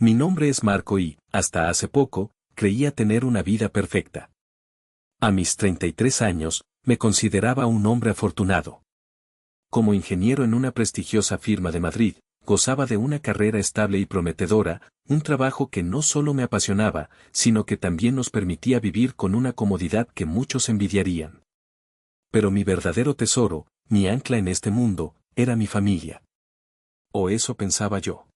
Mi nombre es Marco y, hasta hace poco, creía tener una vida perfecta. A mis 33 años, me consideraba un hombre afortunado. Como ingeniero en una prestigiosa firma de Madrid, gozaba de una carrera estable y prometedora, un trabajo que no solo me apasionaba, sino que también nos permitía vivir con una comodidad que muchos envidiarían. Pero mi verdadero tesoro, mi ancla en este mundo, era mi familia. O eso pensaba yo.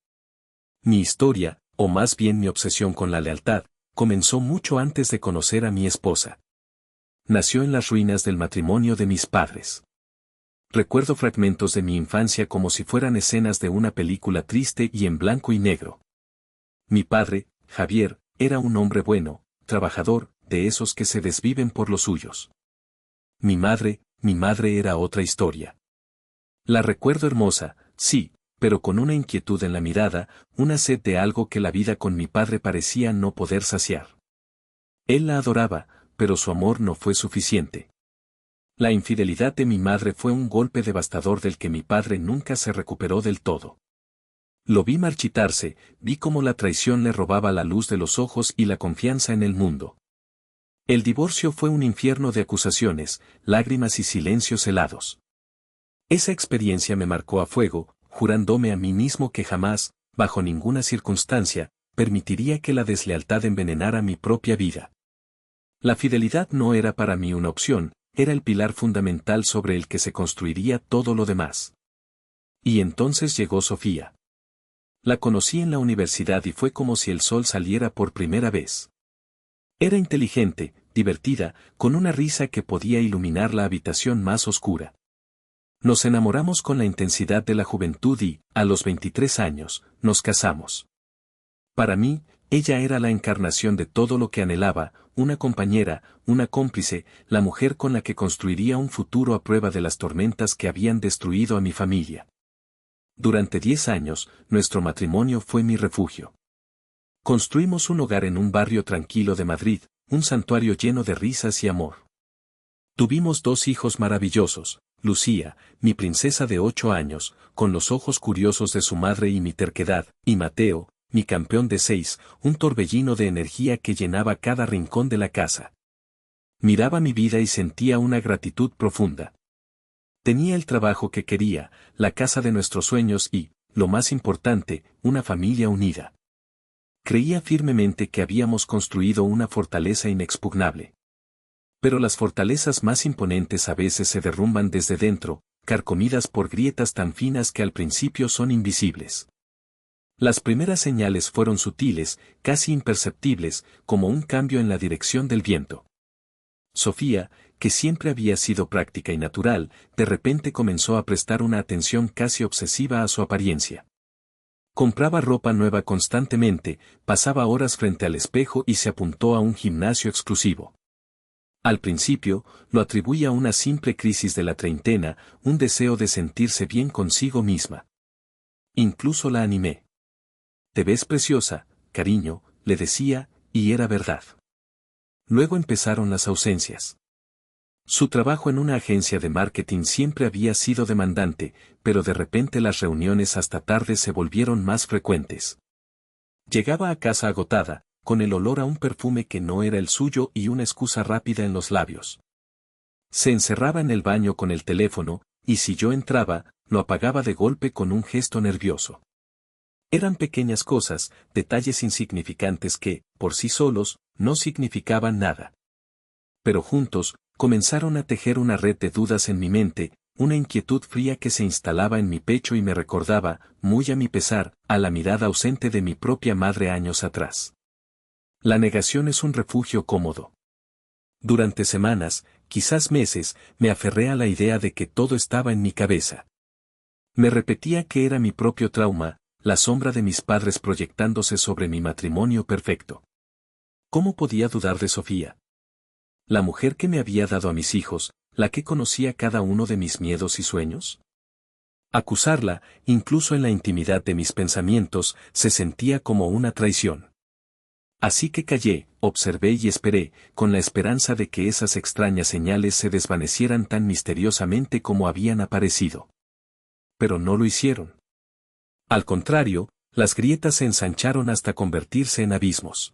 Mi historia, o más bien mi obsesión con la lealtad, comenzó mucho antes de conocer a mi esposa. Nació en las ruinas del matrimonio de mis padres. Recuerdo fragmentos de mi infancia como si fueran escenas de una película triste y en blanco y negro. Mi padre, Javier, era un hombre bueno, trabajador, de esos que se desviven por los suyos. Mi madre era otra historia. La recuerdo hermosa, sí, pero con una inquietud en la mirada, una sed de algo que la vida con mi padre parecía no poder saciar. Él la adoraba, pero su amor no fue suficiente. La infidelidad de mi madre fue un golpe devastador del que mi padre nunca se recuperó del todo. Lo vi marchitarse, vi cómo la traición le robaba la luz de los ojos y la confianza en el mundo. El divorcio fue un infierno de acusaciones, lágrimas y silencios helados. Esa experiencia me marcó a fuego, jurándome a mí mismo que jamás, bajo ninguna circunstancia, permitiría que la deslealtad envenenara mi propia vida. La fidelidad no era para mí una opción, era el pilar fundamental sobre el que se construiría todo lo demás. Y entonces llegó Sofía. La conocí en la universidad y fue como si el sol saliera por primera vez. Era inteligente, divertida, con una risa que podía iluminar la habitación más oscura. Nos enamoramos con la intensidad de la juventud y, a los 23 años, nos casamos. Para mí, ella era la encarnación de todo lo que anhelaba, una compañera, una cómplice, la mujer con la que construiría un futuro a prueba de las tormentas que habían destruido a mi familia. Durante 10 años, nuestro matrimonio fue mi refugio. Construimos un hogar en un barrio tranquilo de Madrid, un santuario lleno de risas y amor. Tuvimos 2 hijos maravillosos, Lucía, mi princesa de 8 años, con los ojos curiosos de su madre y mi terquedad, y Mateo, mi campeón de 6, un torbellino de energía que llenaba cada rincón de la casa. Miraba mi vida y sentía una gratitud profunda. Tenía el trabajo que quería, la casa de nuestros sueños y, lo más importante, una familia unida. Creía firmemente que habíamos construido una fortaleza inexpugnable. Pero las fortalezas más imponentes a veces se derrumban desde dentro, carcomidas por grietas tan finas que al principio son invisibles. Las primeras señales fueron sutiles, casi imperceptibles, como un cambio en la dirección del viento. Sofía, que siempre había sido práctica y natural, de repente comenzó a prestar una atención casi obsesiva a su apariencia. Compraba ropa nueva constantemente, pasaba horas frente al espejo y se apuntó a un gimnasio exclusivo. Al principio, lo atribuía a una simple crisis de la treintena, un deseo de sentirse bien consigo misma. Incluso la animé. «Te ves preciosa, cariño», le decía, y era verdad. Luego empezaron las ausencias. Su trabajo en una agencia de marketing siempre había sido demandante, pero de repente las reuniones hasta tarde se volvieron más frecuentes. Llegaba a casa agotada, con el olor a un perfume que no era el suyo y una excusa rápida en los labios. Se encerraba en el baño con el teléfono, y si yo entraba, lo apagaba de golpe con un gesto nervioso. Eran pequeñas cosas, detalles insignificantes que, por sí solos, no significaban nada. Pero juntos, comenzaron a tejer una red de dudas en mi mente, una inquietud fría que se instalaba en mi pecho y me recordaba, muy a mi pesar, a la mirada ausente de mi propia madre años atrás. La negación es un refugio cómodo. Durante semanas, quizás meses, me aferré a la idea de que todo estaba en mi cabeza. Me repetía que era mi propio trauma, la sombra de mis padres proyectándose sobre mi matrimonio perfecto. ¿Cómo podía dudar de Sofía? La mujer que me había dado a mis hijos, la que conocía cada uno de mis miedos y sueños. Acusarla, incluso en la intimidad de mis pensamientos, se sentía como una traición. Así que callé, observé y esperé, con la esperanza de que esas extrañas señales se desvanecieran tan misteriosamente como habían aparecido. Pero no lo hicieron. Al contrario, Las grietas se ensancharon hasta convertirse en abismos.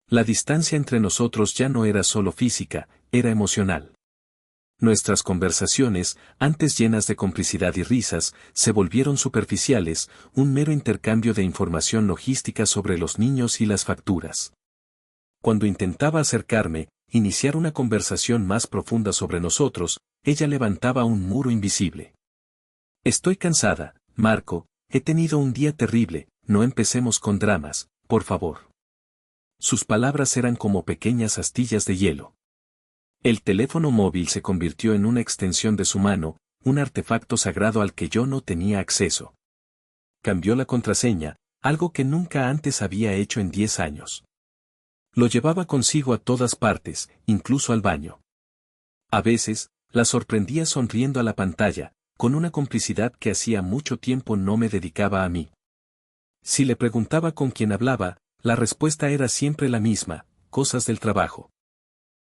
La distancia entre nosotros ya no era solo física, era emocional. Nuestras conversaciones, antes llenas de complicidad y risas, se volvieron superficiales, un mero intercambio de información logística sobre los niños y las facturas. Cuando intentaba acercarme, iniciar una conversación más profunda sobre nosotros, ella levantaba un muro invisible. Estoy cansada, Marco, he tenido un día terrible, no empecemos con dramas, por favor. Sus palabras eran como pequeñas astillas de hielo. El teléfono móvil se convirtió en una extensión de su mano, un artefacto sagrado al que yo no tenía acceso. Cambió la contraseña, algo que nunca antes había hecho en 10 años. Lo llevaba consigo a todas partes, incluso al baño. A veces, la sorprendía sonriendo a la pantalla, con una complicidad que hacía mucho tiempo no me dedicaba a mí. Si le preguntaba con quién hablaba, la respuesta era siempre la misma, cosas del trabajo.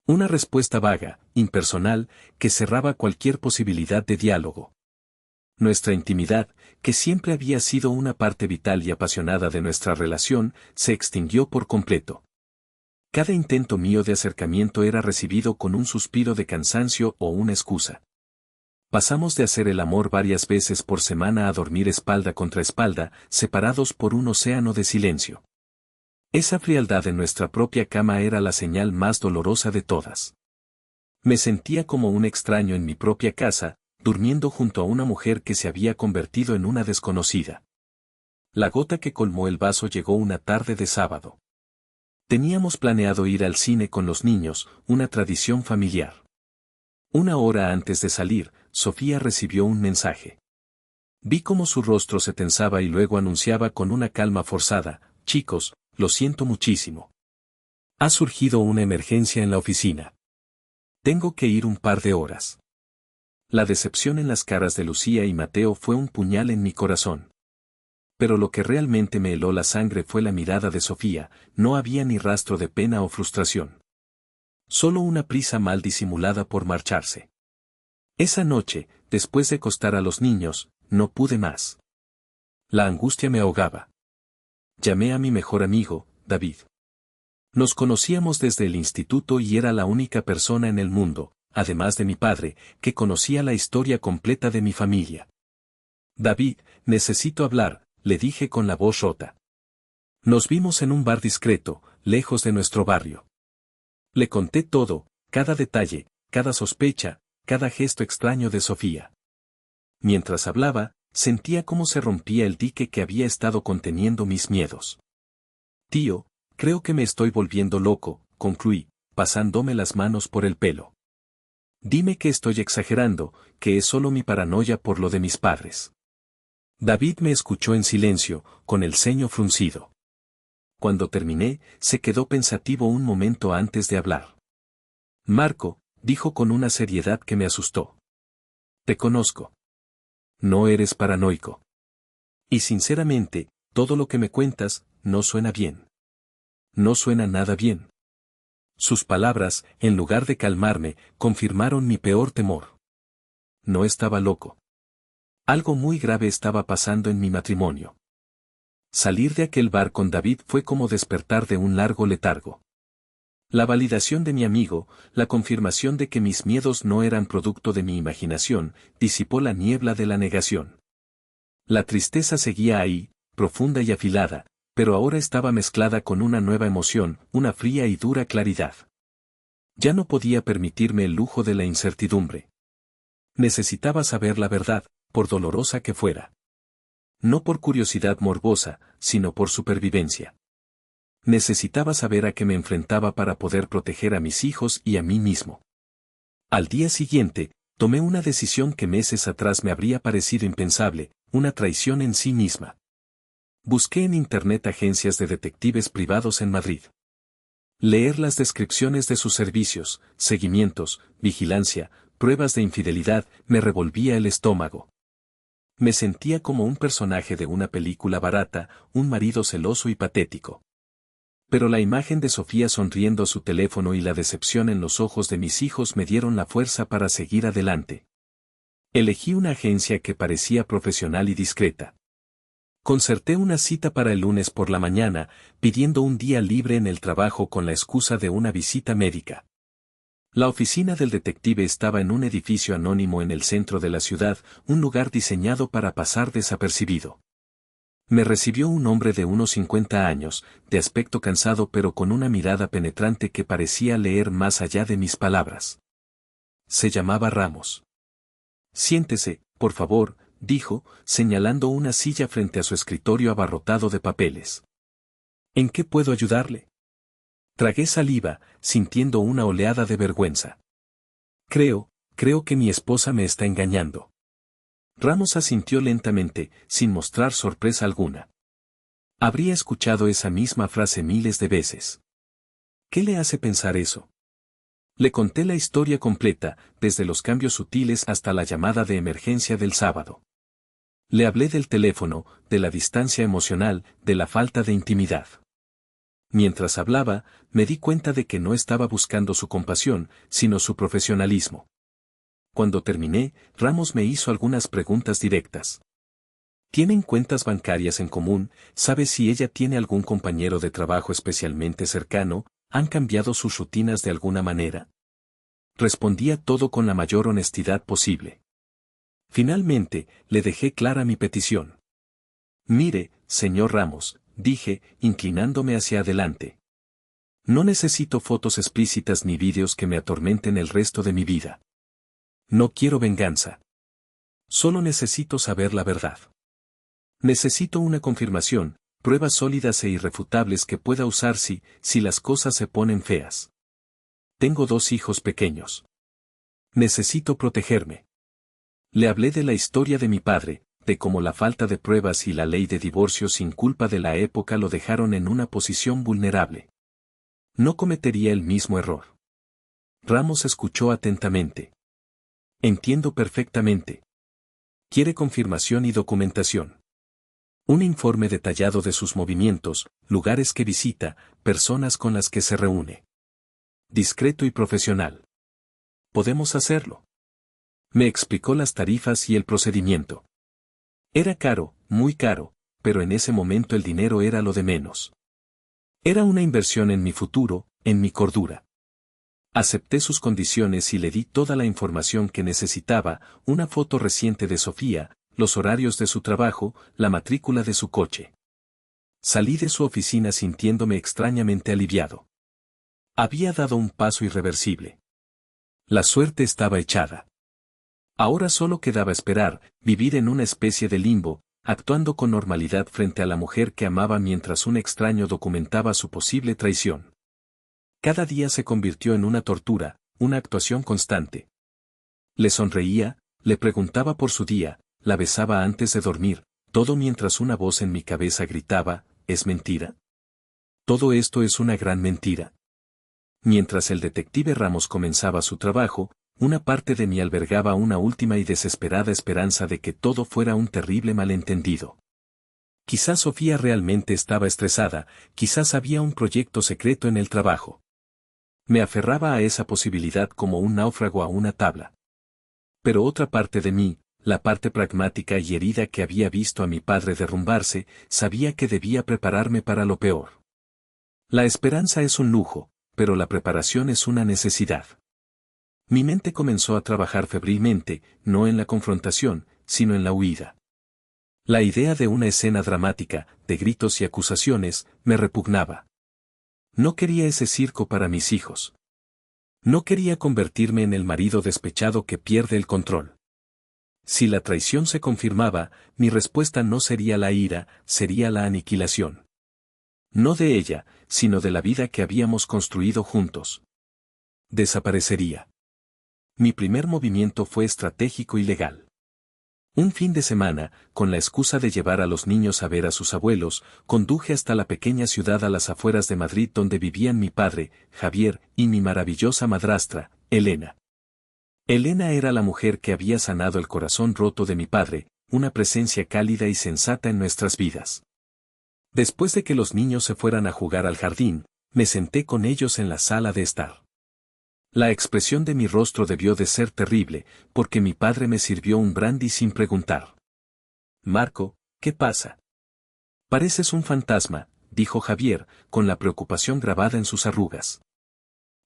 Una respuesta vaga, impersonal, que cerraba cualquier posibilidad de diálogo. Nuestra intimidad, que siempre había sido una parte vital y apasionada de nuestra relación, se extinguió por completo. Cada intento mío de acercamiento era recibido con un suspiro de cansancio o una excusa. Pasamos de hacer el amor varias veces por semana a dormir espalda contra espalda, separados por un océano de silencio. Esa frialdad en nuestra propia cama era la señal más dolorosa de todas. Me sentía como un extraño en mi propia casa, durmiendo junto a una mujer que se había convertido en una desconocida. La gota que colmó el vaso llegó una tarde de sábado. Teníamos planeado ir al cine con los niños, una tradición familiar. Una hora antes de salir, Sofía recibió un mensaje. Vi cómo su rostro se tensaba y luego anunciaba con una calma forzada: chicos, lo siento muchísimo. Ha surgido una emergencia en la oficina. Tengo que ir un par de horas. La decepción en las caras de Lucía y Mateo fue un puñal en mi corazón. Pero lo que realmente me heló la sangre fue la mirada de Sofía, no había ni rastro de pena o frustración. Solo una prisa mal disimulada por marcharse. Esa noche, después de acostar a los niños, no pude más. La angustia me ahogaba. Llamé a mi mejor amigo, David. Nos conocíamos desde el instituto y era la única persona en el mundo, además de mi padre, que conocía la historia completa de mi familia. David, necesito hablar, le dije con la voz rota. Nos vimos en un bar discreto, lejos de nuestro barrio. Le conté todo, cada detalle, cada sospecha, cada gesto extraño de Sofía. Mientras hablaba, sentía cómo se rompía el dique que había estado conteniendo mis miedos. Tío, creo que me estoy volviendo loco, concluí, pasándome las manos por el pelo. Dime que estoy exagerando, que es solo mi paranoia por lo de mis padres. David me escuchó en silencio, con el ceño fruncido. Cuando terminé, se quedó pensativo un momento antes de hablar. Marco, dijo con una seriedad que me asustó. Te conozco. No eres paranoico. Y sinceramente, todo lo que me cuentas, no suena bien. No suena nada bien. Sus palabras, en lugar de calmarme, confirmaron mi peor temor. No estaba loco. Algo muy grave estaba pasando en mi matrimonio. Salir de aquel bar con David fue como despertar de un largo letargo. La validación de mi amigo, la confirmación de que mis miedos no eran producto de mi imaginación, disipó la niebla de la negación. La tristeza seguía ahí, profunda y afilada, pero ahora estaba mezclada con una nueva emoción, una fría y dura claridad. Ya no podía permitirme el lujo de la incertidumbre. Necesitaba saber la verdad, por dolorosa que fuera. No por curiosidad morbosa, sino por supervivencia. Necesitaba saber a qué me enfrentaba para poder proteger a mis hijos y a mí mismo. Al día siguiente, tomé una decisión que meses atrás me habría parecido impensable, una traición en sí misma. Busqué en internet agencias de detectives privados en Madrid. Leer las descripciones de sus servicios, seguimientos, vigilancia, pruebas de infidelidad, me revolvía el estómago. Me sentía como un personaje de una película barata, un marido celoso y patético. Pero la imagen de Sofía sonriendo a su teléfono y la decepción en los ojos de mis hijos me dieron la fuerza para seguir adelante. Elegí una agencia que parecía profesional y discreta. Concerté una cita para el lunes por la mañana, pidiendo un día libre en el trabajo con la excusa de una visita médica. La oficina del detective estaba en un edificio anónimo en el centro de la ciudad, un lugar diseñado para pasar desapercibido. Me recibió un hombre de unos 50 años, de aspecto cansado pero con una mirada penetrante que parecía leer más allá de mis palabras. Se llamaba Ramos. Siéntese, por favor, dijo, señalando una silla frente a su escritorio abarrotado de papeles. ¿En qué puedo ayudarle? Tragué saliva, sintiendo una oleada de vergüenza. Creo que mi esposa me está engañando. Ramos asintió lentamente, sin mostrar sorpresa alguna. Habría escuchado esa misma frase miles de veces. ¿Qué le hace pensar eso? Le conté la historia completa, desde los cambios sutiles hasta la llamada de emergencia del sábado. Le hablé del teléfono, de la distancia emocional, de la falta de intimidad. Mientras hablaba, me di cuenta de que no estaba buscando su compasión, sino su profesionalismo. Cuando terminé, Ramos me hizo algunas preguntas directas. ¿Tienen cuentas bancarias en común? ¿Sabe si ella tiene algún compañero de trabajo especialmente cercano? ¿Han cambiado sus rutinas de alguna manera? Respondía todo con la mayor honestidad posible. Finalmente, le dejé clara mi petición. Mire, señor Ramos, dije, inclinándome hacia adelante. No necesito fotos explícitas ni vídeos que me atormenten el resto de mi vida. No quiero venganza. Solo necesito saber la verdad. Necesito una confirmación, pruebas sólidas e irrefutables que pueda usar si las cosas se ponen feas. Tengo 2 hijos pequeños. Necesito protegerme. Le hablé de la historia de mi padre, de cómo la falta de pruebas y la ley de divorcio sin culpa de la época lo dejaron en una posición vulnerable. No cometería el mismo error. Ramos escuchó atentamente. Entiendo perfectamente. Quiere confirmación y documentación. Un informe detallado de sus movimientos, lugares que visita, personas con las que se reúne. Discreto y profesional. Podemos hacerlo. Me explicó las tarifas y el procedimiento. Era caro, muy caro, pero en ese momento el dinero era lo de menos. Era una inversión en mi futuro, en mi cordura. Acepté sus condiciones y le di toda la información que necesitaba, una foto reciente de Sofía, los horarios de su trabajo, la matrícula de su coche. Salí de su oficina sintiéndome extrañamente aliviado. Había dado un paso irreversible. La suerte estaba echada. Ahora solo quedaba esperar, vivir en una especie de limbo, actuando con normalidad frente a la mujer que amaba mientras un extraño documentaba su posible traición. Cada día se convirtió en una tortura, una actuación constante. Le sonreía, le preguntaba por su día, la besaba antes de dormir, todo mientras una voz en mi cabeza gritaba, ¿es mentira? Todo esto es una gran mentira. Mientras el detective Ramos comenzaba su trabajo, una parte de mí albergaba una última y desesperada esperanza de que todo fuera un terrible malentendido. Quizás Sofía realmente estaba estresada, quizás había un proyecto secreto en el trabajo. Me aferraba a esa posibilidad como un náufrago a una tabla. Pero otra parte de mí, la parte pragmática y herida que había visto a mi padre derrumbarse, sabía que debía prepararme para lo peor. La esperanza es un lujo, pero la preparación es una necesidad. Mi mente comenzó a trabajar febrilmente, no en la confrontación, sino en la huida. La idea de una escena dramática, de gritos y acusaciones, me repugnaba. No quería ese circo para mis hijos. No quería convertirme en el marido despechado que pierde el control. Si la traición se confirmaba, mi respuesta no sería la ira, sería la aniquilación. No de ella, sino de la vida que habíamos construido juntos. Desaparecería. Mi primer movimiento fue estratégico y legal. Un fin de semana, con la excusa de llevar a los niños a ver a sus abuelos, conduje hasta la pequeña ciudad a las afueras de Madrid donde vivían mi padre, Javier, y mi maravillosa madrastra, Elena. Elena era la mujer que había sanado el corazón roto de mi padre, una presencia cálida y sensata en nuestras vidas. Después de que los niños se fueran a jugar al jardín, me senté con ellos en la sala de estar. La expresión de mi rostro debió de ser terrible, porque mi padre me sirvió un brandy sin preguntar. Marco, ¿qué pasa? Pareces un fantasma, dijo Javier, con la preocupación grabada en sus arrugas.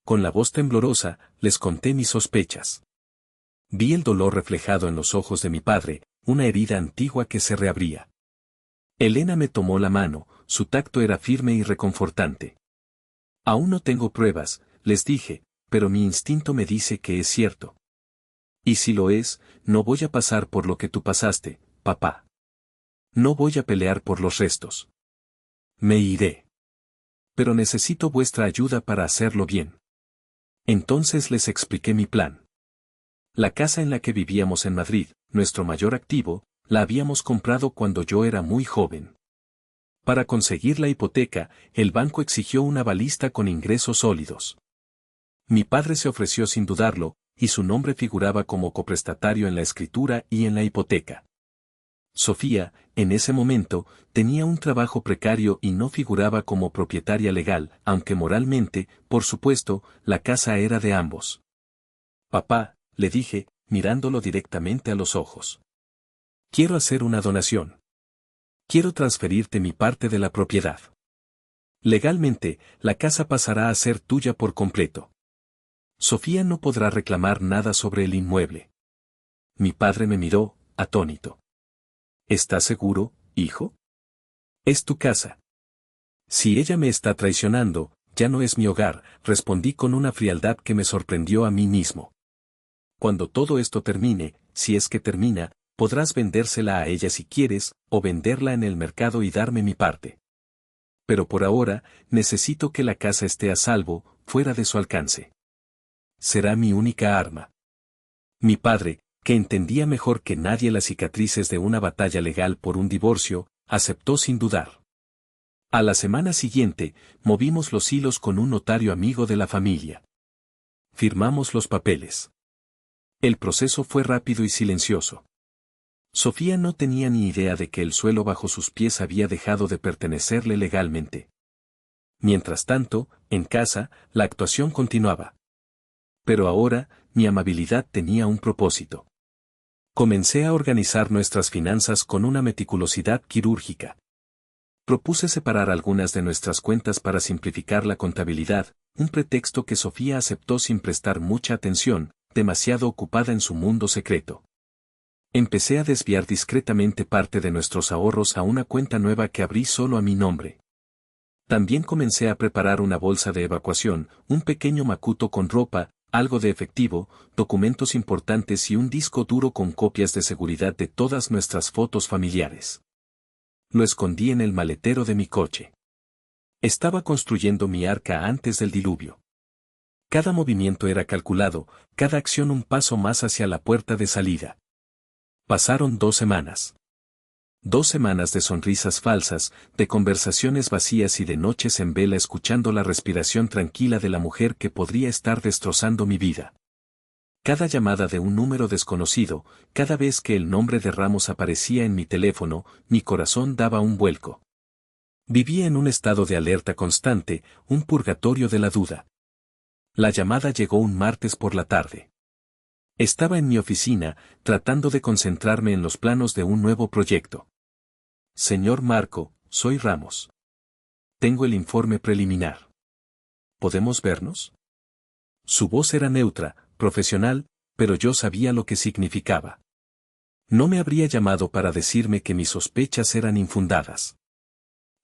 Con la voz temblorosa, les conté mis sospechas. Vi el dolor reflejado en los ojos de mi padre, una herida antigua que se reabría. Elena me tomó la mano, su tacto era firme y reconfortante. Aún no tengo pruebas, les dije, pero mi instinto me dice que es cierto. Y si lo es, no voy a pasar por lo que tú pasaste, papá. No voy a pelear por los restos. Me iré. Pero necesito vuestra ayuda para hacerlo bien. Entonces les expliqué mi plan. La casa en la que vivíamos en Madrid, nuestro mayor activo, la habíamos comprado cuando yo era muy joven. Para conseguir la hipoteca, el banco exigió una balista con ingresos sólidos. Mi padre se ofreció sin dudarlo, y su nombre figuraba como coprestatario en la escritura y en la hipoteca. Sofía, en ese momento, tenía un trabajo precario y no figuraba como propietaria legal, aunque moralmente, por supuesto, la casa era de ambos. Papá, le dije, mirándolo directamente a los ojos. Quiero hacer una donación. Quiero transferirte mi parte de la propiedad. Legalmente, la casa pasará a ser tuya por completo. Sofía no podrá reclamar nada sobre el inmueble. Mi padre me miró, atónito. ¿Estás seguro, hijo? Es tu casa. Si ella me está traicionando, ya no es mi hogar, respondí con una frialdad que me sorprendió a mí mismo. Cuando todo esto termine, si es que termina, podrás vendérsela a ella si quieres, o venderla en el mercado y darme mi parte. Pero por ahora, necesito que la casa esté a salvo, fuera de su alcance. Será mi única arma. Mi padre, que entendía mejor que nadie las cicatrices de una batalla legal por un divorcio, aceptó sin dudar. A la semana siguiente, movimos los hilos con un notario amigo de la familia. Firmamos los papeles. El proceso fue rápido y silencioso. Sofía no tenía ni idea de que el suelo bajo sus pies había dejado de pertenecerle legalmente. Mientras tanto, en casa, la actuación continuaba. Pero ahora, mi amabilidad tenía un propósito. Comencé a organizar nuestras finanzas con una meticulosidad quirúrgica. Propuse separar algunas de nuestras cuentas para simplificar la contabilidad, un pretexto que Sofía aceptó sin prestar mucha atención, demasiado ocupada en su mundo secreto. Empecé a desviar discretamente parte de nuestros ahorros a una cuenta nueva que abrí solo a mi nombre. También comencé a preparar una bolsa de evacuación, un pequeño macuto con ropa, algo de efectivo, documentos importantes y un disco duro con copias de seguridad de todas nuestras fotos familiares. Lo escondí en el maletero de mi coche. Estaba construyendo mi arca antes del diluvio. Cada movimiento era calculado, cada acción un paso más hacia la puerta de salida. Pasaron 2 semanas. 2 semanas de sonrisas falsas, de conversaciones vacías y de noches en vela escuchando la respiración tranquila de la mujer que podría estar destrozando mi vida. Cada llamada de un número desconocido, cada vez que el nombre de Ramos aparecía en mi teléfono, mi corazón daba un vuelco. Vivía en un estado de alerta constante, un purgatorio de la duda. La llamada llegó un martes por la tarde. Estaba en mi oficina, tratando de concentrarme en los planos de un nuevo proyecto. Señor Marco, soy Ramos. Tengo el informe preliminar. ¿Podemos vernos? Su voz era neutra, profesional, pero yo sabía lo que significaba. No me habría llamado para decirme que mis sospechas eran infundadas.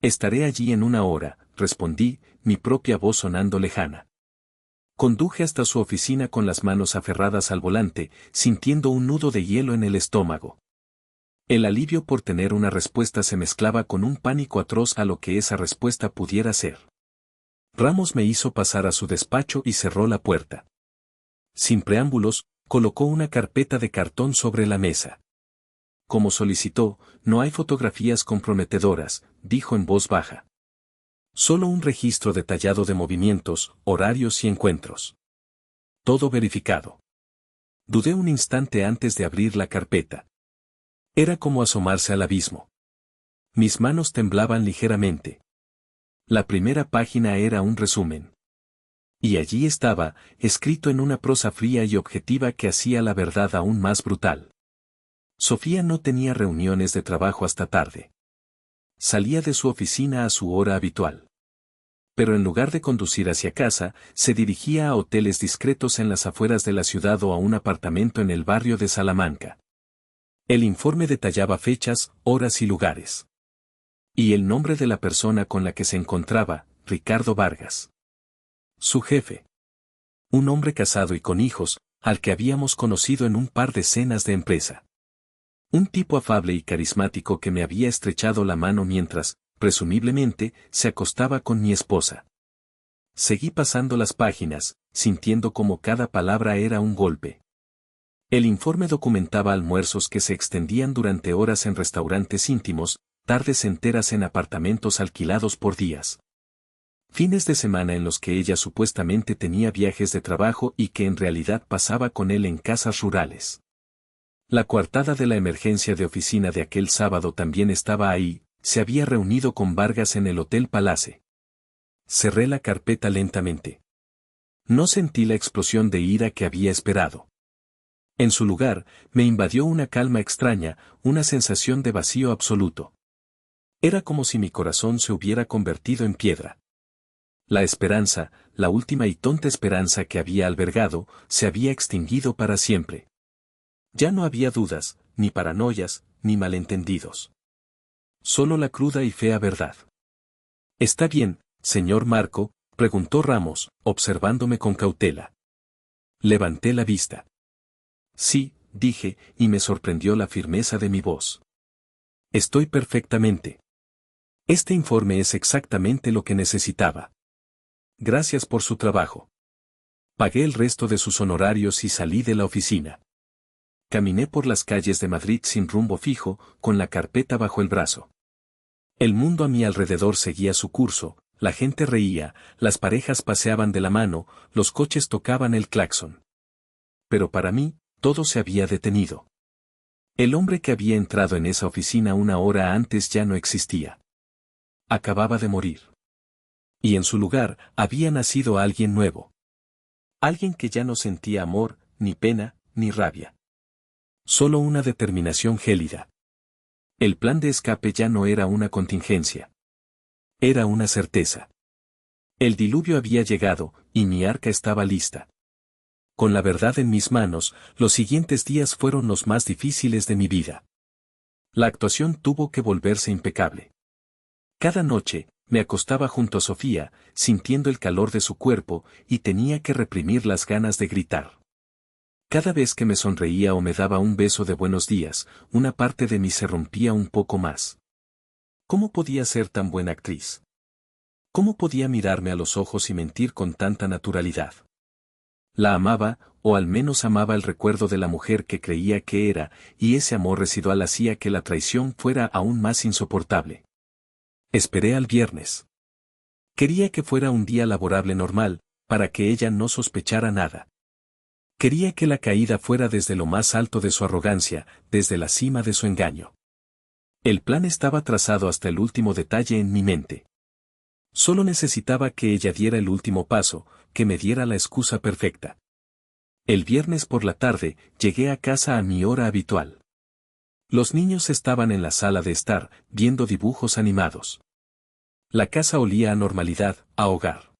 Estaré allí en 1 hora, respondí, mi propia voz sonando lejana. Conduje hasta su oficina con las manos aferradas al volante, sintiendo un nudo de hielo en el estómago. El alivio por tener una respuesta se mezclaba con un pánico atroz a lo que esa respuesta pudiera ser. Ramos me hizo pasar a su despacho y cerró la puerta. Sin preámbulos, colocó una carpeta de cartón sobre la mesa. Como solicitó, no hay fotografías comprometedoras, dijo en voz baja. Solo un registro detallado de movimientos, horarios y encuentros. Todo verificado. Dudé un instante antes de abrir la carpeta. Era como asomarse al abismo. Mis manos temblaban ligeramente. La primera página era un resumen. Y allí estaba, escrito en una prosa fría y objetiva que hacía la verdad aún más brutal. Sofía no tenía reuniones de trabajo hasta tarde. Salía de su oficina a su hora habitual. Pero en lugar de conducir hacia casa, se dirigía a hoteles discretos en las afueras de la ciudad o a un apartamento en el barrio de Salamanca. El informe detallaba fechas, horas y lugares. Y el nombre de la persona con la que se encontraba, Ricardo Vargas. Su jefe. Un hombre casado y con hijos, al que habíamos conocido en un par de cenas de empresa. Un tipo afable y carismático que me había estrechado la mano mientras, presumiblemente, se acostaba con mi esposa. Seguí pasando las páginas, sintiendo como cada palabra era un golpe. El informe documentaba almuerzos que se extendían durante horas en restaurantes íntimos, tardes enteras en apartamentos alquilados por días. Fines de semana en los que ella supuestamente tenía viajes de trabajo y que en realidad pasaba con él en casas rurales. La coartada de la emergencia de oficina de aquel sábado también estaba ahí, se había reunido con Vargas en el Hotel Palace. Cerré la carpeta lentamente. No sentí la explosión de ira que había esperado. En su lugar, me invadió una calma extraña, una sensación de vacío absoluto. Era como si mi corazón se hubiera convertido en piedra. La esperanza, la última y tonta esperanza que había albergado, se había extinguido para siempre. Ya no había dudas, ni paranoias, ni malentendidos. Solo la cruda y fea verdad. «¿Está bien, señor Marco?», preguntó Ramos, observándome con cautela. Levanté la vista. «Sí», dije, y me sorprendió la firmeza de mi voz. «Estoy perfectamente. Este informe es exactamente lo que necesitaba. Gracias por su trabajo». Pagué el resto de sus honorarios y salí de la oficina. Caminé por las calles de Madrid sin rumbo fijo, con la carpeta bajo el brazo. El mundo a mi alrededor seguía su curso, la gente reía, las parejas paseaban de la mano, los coches tocaban el claxon. Pero para mí, todo se había detenido. El hombre que había entrado en esa oficina una hora antes ya no existía. Acababa de morir. Y en su lugar, había nacido alguien nuevo. Alguien que ya no sentía amor, ni pena, ni rabia. Solo una determinación gélida. El plan de escape ya no era una contingencia. Era una certeza. El diluvio había llegado, y mi arca estaba lista. Con la verdad en mis manos, los siguientes días fueron los más difíciles de mi vida. La actuación tuvo que volverse impecable. Cada noche, me acostaba junto a Sofía, sintiendo el calor de su cuerpo, y tenía que reprimir las ganas de gritar. Cada vez que me sonreía o me daba un beso de buenos días, una parte de mí se rompía un poco más. ¿Cómo podía ser tan buena actriz? ¿Cómo podía mirarme a los ojos y mentir con tanta naturalidad? La amaba, o al menos amaba el recuerdo de la mujer que creía que era, y ese amor residual hacía que la traición fuera aún más insoportable. Esperé al viernes. Quería que fuera un día laborable normal, para que ella no sospechara nada. Quería que la caída fuera desde lo más alto de su arrogancia, desde la cima de su engaño. El plan estaba trazado hasta el último detalle en mi mente. Solo necesitaba que ella diera el último paso, que me diera la excusa perfecta. El viernes por la tarde, llegué a casa a mi hora habitual. Los niños estaban en la sala de estar, viendo dibujos animados. La casa olía a normalidad, a hogar.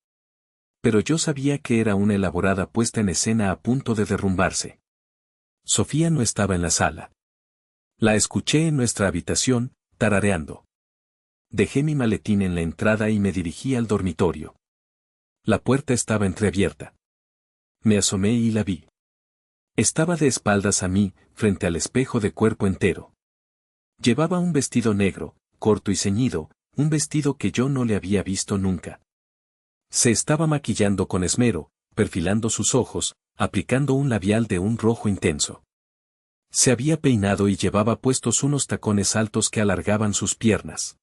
Pero yo sabía que era una elaborada puesta en escena a punto de derrumbarse. Sofía no estaba en la sala. La escuché en nuestra habitación, tarareando. Dejé mi maletín en la entrada y me dirigí al dormitorio. La puerta estaba entreabierta. Me asomé y la vi. Estaba de espaldas a mí, frente al espejo de cuerpo entero. Llevaba un vestido negro, corto y ceñido, un vestido que yo no le había visto nunca. Se estaba maquillando con esmero, perfilando sus ojos, aplicando un labial de un rojo intenso. Se había peinado y llevaba puestos unos tacones altos que alargaban sus piernas.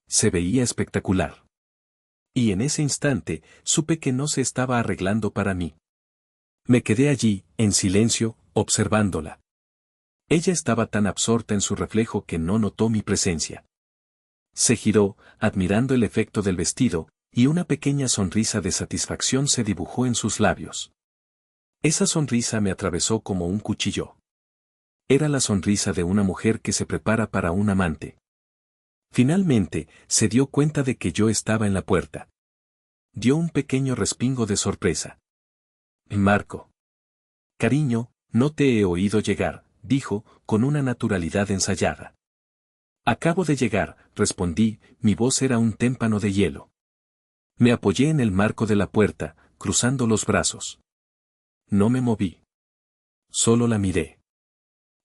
Se veía espectacular. Y en ese instante, supe que no se estaba arreglando para mí. Me quedé allí, en silencio, observándola. Ella estaba tan absorta en su reflejo que no notó mi presencia. Se giró, admirando el efecto del vestido, y una pequeña sonrisa de satisfacción se dibujó en sus labios. Esa sonrisa me atravesó como un cuchillo. Era la sonrisa de una mujer que se prepara para un amante. Finalmente, se dio cuenta de que yo estaba en la puerta. Dio un pequeño respingo de sorpresa. Marco. Cariño, no te he oído llegar, dijo, con una naturalidad ensayada. Acabo de llegar, respondí, mi voz era un témpano de hielo. Me apoyé en el marco de la puerta, cruzando los brazos. No me moví. Solo la miré.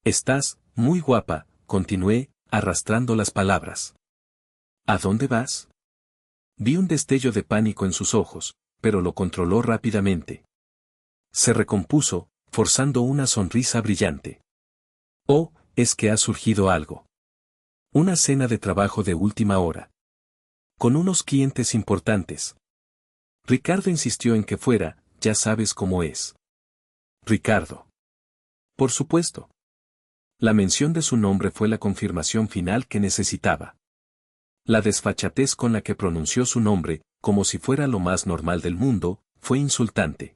Estás, muy guapa, continué, arrastrando las palabras. ¿A dónde vas? Vi un destello de pánico en sus ojos, pero lo controló rápidamente. Se recompuso, forzando una sonrisa brillante. Oh, es que ha surgido algo. Una cena de trabajo de última hora. Con unos clientes importantes. Ricardo insistió en que fuera, ya sabes cómo es. Ricardo. Por supuesto. La mención de su nombre fue la confirmación final que necesitaba. La desfachatez con la que pronunció su nombre, como si fuera lo más normal del mundo, fue insultante.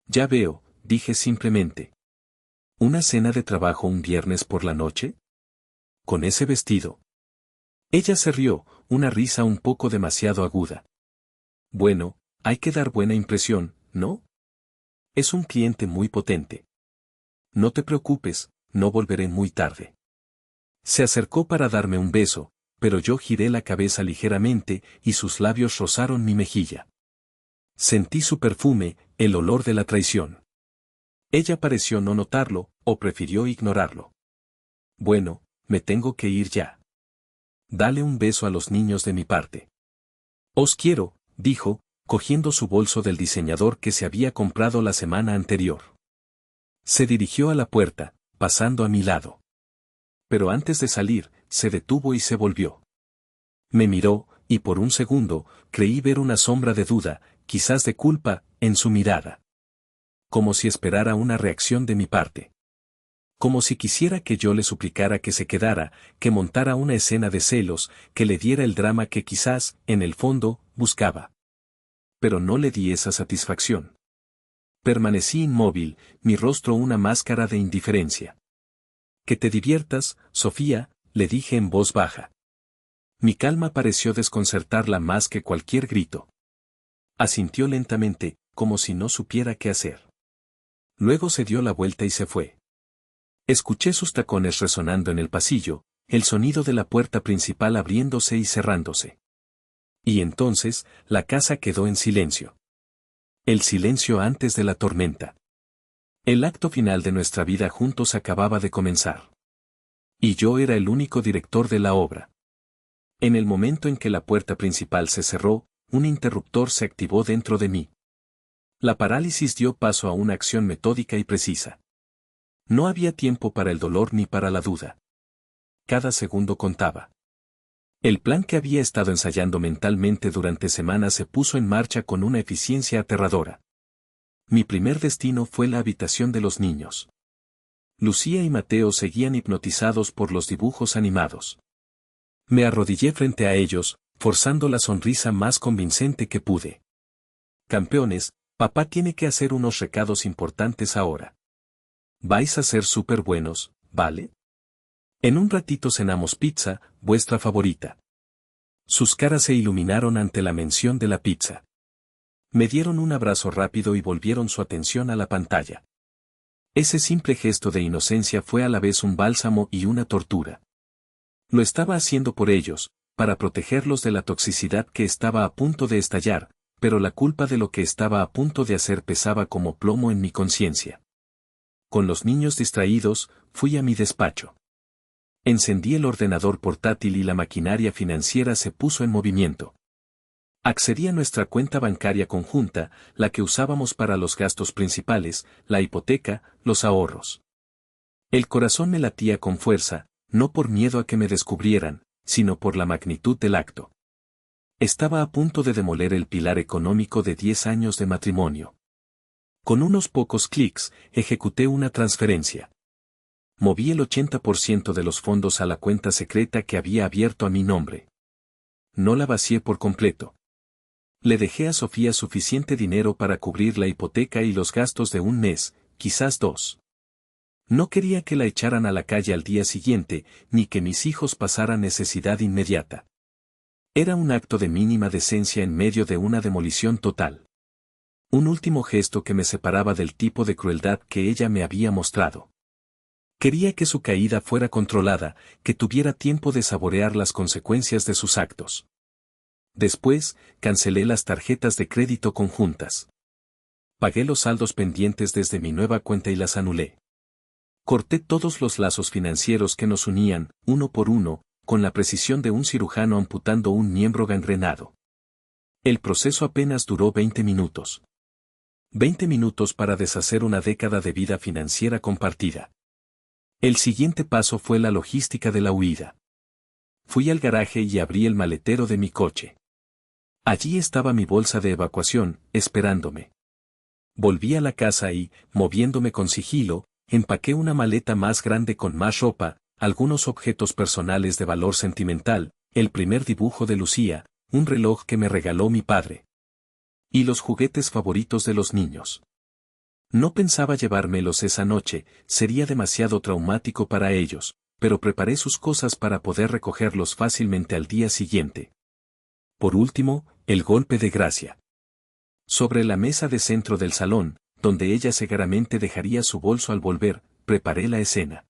Ya veo, dije simplemente. ¿Una cena de trabajo un viernes por la noche? ¿Con ese vestido? Ella se rió, una risa un poco demasiado aguda. Bueno, hay que dar buena impresión, ¿no? Es un cliente muy potente. No te preocupes, no volveré muy tarde. Se acercó para darme un beso, pero yo giré la cabeza ligeramente y sus labios rozaron mi mejilla. Sentí su perfume, el olor de la traición. Ella pareció no notarlo, o prefirió ignorarlo. Bueno, me tengo que ir ya. Dale un beso a los niños de mi parte. Os quiero, dijo, cogiendo su bolso del diseñador que se había comprado la semana anterior. Se dirigió a la puerta, pasando a mi lado. Pero antes de salir, se detuvo y se volvió. Me miró, y por un segundo, creí ver una sombra de duda, quizás de culpa, en su mirada. Como si esperara una reacción de mi parte. Como si quisiera que yo le suplicara que se quedara, que montara una escena de celos, que le diera el drama que quizás, en el fondo, buscaba. Pero no le di esa satisfacción. Permanecí inmóvil, mi rostro una máscara de indiferencia. Que te diviertas, Sofía, le dije en voz baja. Mi calma pareció desconcertarla más que cualquier grito. Asintió lentamente, como si no supiera qué hacer. Luego se dio la vuelta y se fue. Escuché sus tacones resonando en el pasillo, el sonido de la puerta principal abriéndose y cerrándose. Y entonces, la casa quedó en silencio. El silencio antes de la tormenta. El acto final de nuestra vida juntos acababa de comenzar. Y yo era el único director de la obra. En el momento en que la puerta principal se cerró, un interruptor se activó dentro de mí. La parálisis dio paso a una acción metódica y precisa. No había tiempo para el dolor ni para la duda. Cada segundo contaba. El plan que había estado ensayando mentalmente durante semanas se puso en marcha con una eficiencia aterradora. Mi primer destino fue la habitación de los niños. Lucía y Mateo seguían hipnotizados por los dibujos animados. Me arrodillé frente a ellos, forzando la sonrisa más convincente que pude. Campeones, papá tiene que hacer unos recados importantes ahora. Vais a ser súper buenos, ¿vale? En un ratito cenamos pizza, vuestra favorita. Sus caras se iluminaron ante la mención de la pizza. Me dieron un abrazo rápido y volvieron su atención a la pantalla. Ese simple gesto de inocencia fue a la vez un bálsamo y una tortura. Lo estaba haciendo por ellos, para protegerlos de la toxicidad que estaba a punto de estallar, pero la culpa de lo que estaba a punto de hacer pesaba como plomo en mi conciencia. Con los niños distraídos, fui a mi despacho. Encendí el ordenador portátil y la maquinaria financiera se puso en movimiento. Accedí a nuestra cuenta bancaria conjunta, la que usábamos para los gastos principales, la hipoteca, los ahorros. El corazón me latía con fuerza, no por miedo a que me descubrieran, sino por la magnitud del acto. Estaba a punto de demoler el pilar económico de 10 años de matrimonio. Con unos pocos clics, ejecuté una transferencia. Moví el 80% de los fondos a la cuenta secreta que había abierto a mi nombre. No la vacié por completo. Le dejé a Sofía suficiente dinero para cubrir la hipoteca y los gastos de un mes, quizás 2. No quería que la echaran a la calle al día siguiente, ni que mis hijos pasaran necesidad inmediata. Era un acto de mínima decencia en medio de una demolición total. Un último gesto que me separaba del tipo de crueldad que ella me había mostrado. Quería que su caída fuera controlada, que tuviera tiempo de saborear las consecuencias de sus actos. Después, cancelé las tarjetas de crédito conjuntas. Pagué los saldos pendientes desde mi nueva cuenta y las anulé. Corté todos los lazos financieros que nos unían, uno por uno, con la precisión de un cirujano amputando un miembro gangrenado. El proceso apenas duró 20 minutos. 20 minutos para deshacer una década de vida financiera compartida. El siguiente paso fue la logística de la huida. Fui al garaje y abrí el maletero de mi coche. Allí estaba mi bolsa de evacuación, esperándome. Volví a la casa y, moviéndome con sigilo, empaqué una maleta más grande con más ropa, algunos objetos personales de valor sentimental, el primer dibujo de Lucía, un reloj que me regaló mi padre. Y los juguetes favoritos de los niños. No pensaba llevármelos esa noche, sería demasiado traumático para ellos, pero preparé sus cosas para poder recogerlos fácilmente al día siguiente. Por último, el golpe de gracia. Sobre la mesa de centro del salón, donde ella seguramente dejaría su bolso al volver, preparé la escena.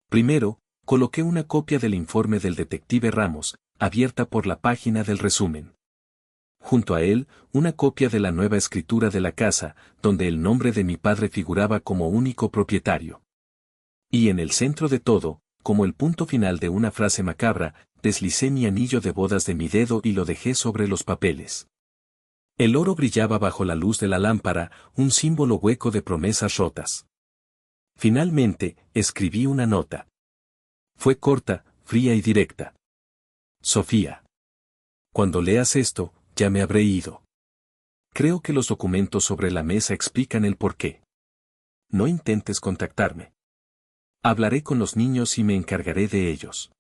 Primero, coloqué una copia del informe del detective Ramos, abierta por la página del resumen. Junto a él, una copia de la nueva escritura de la casa, donde el nombre de mi padre figuraba como único propietario. Y en el centro de todo, como el punto final de una frase macabra, deslicé mi anillo de bodas de mi dedo y lo dejé sobre los papeles. El oro brillaba bajo la luz de la lámpara, un símbolo hueco de promesas rotas. Finalmente, escribí una nota. Fue corta, fría y directa. Sofía. Cuando leas esto, ya me habré ido. Creo que los documentos sobre la mesa explican el porqué. No intentes contactarme. Hablaré con los niños y me encargaré de ellos.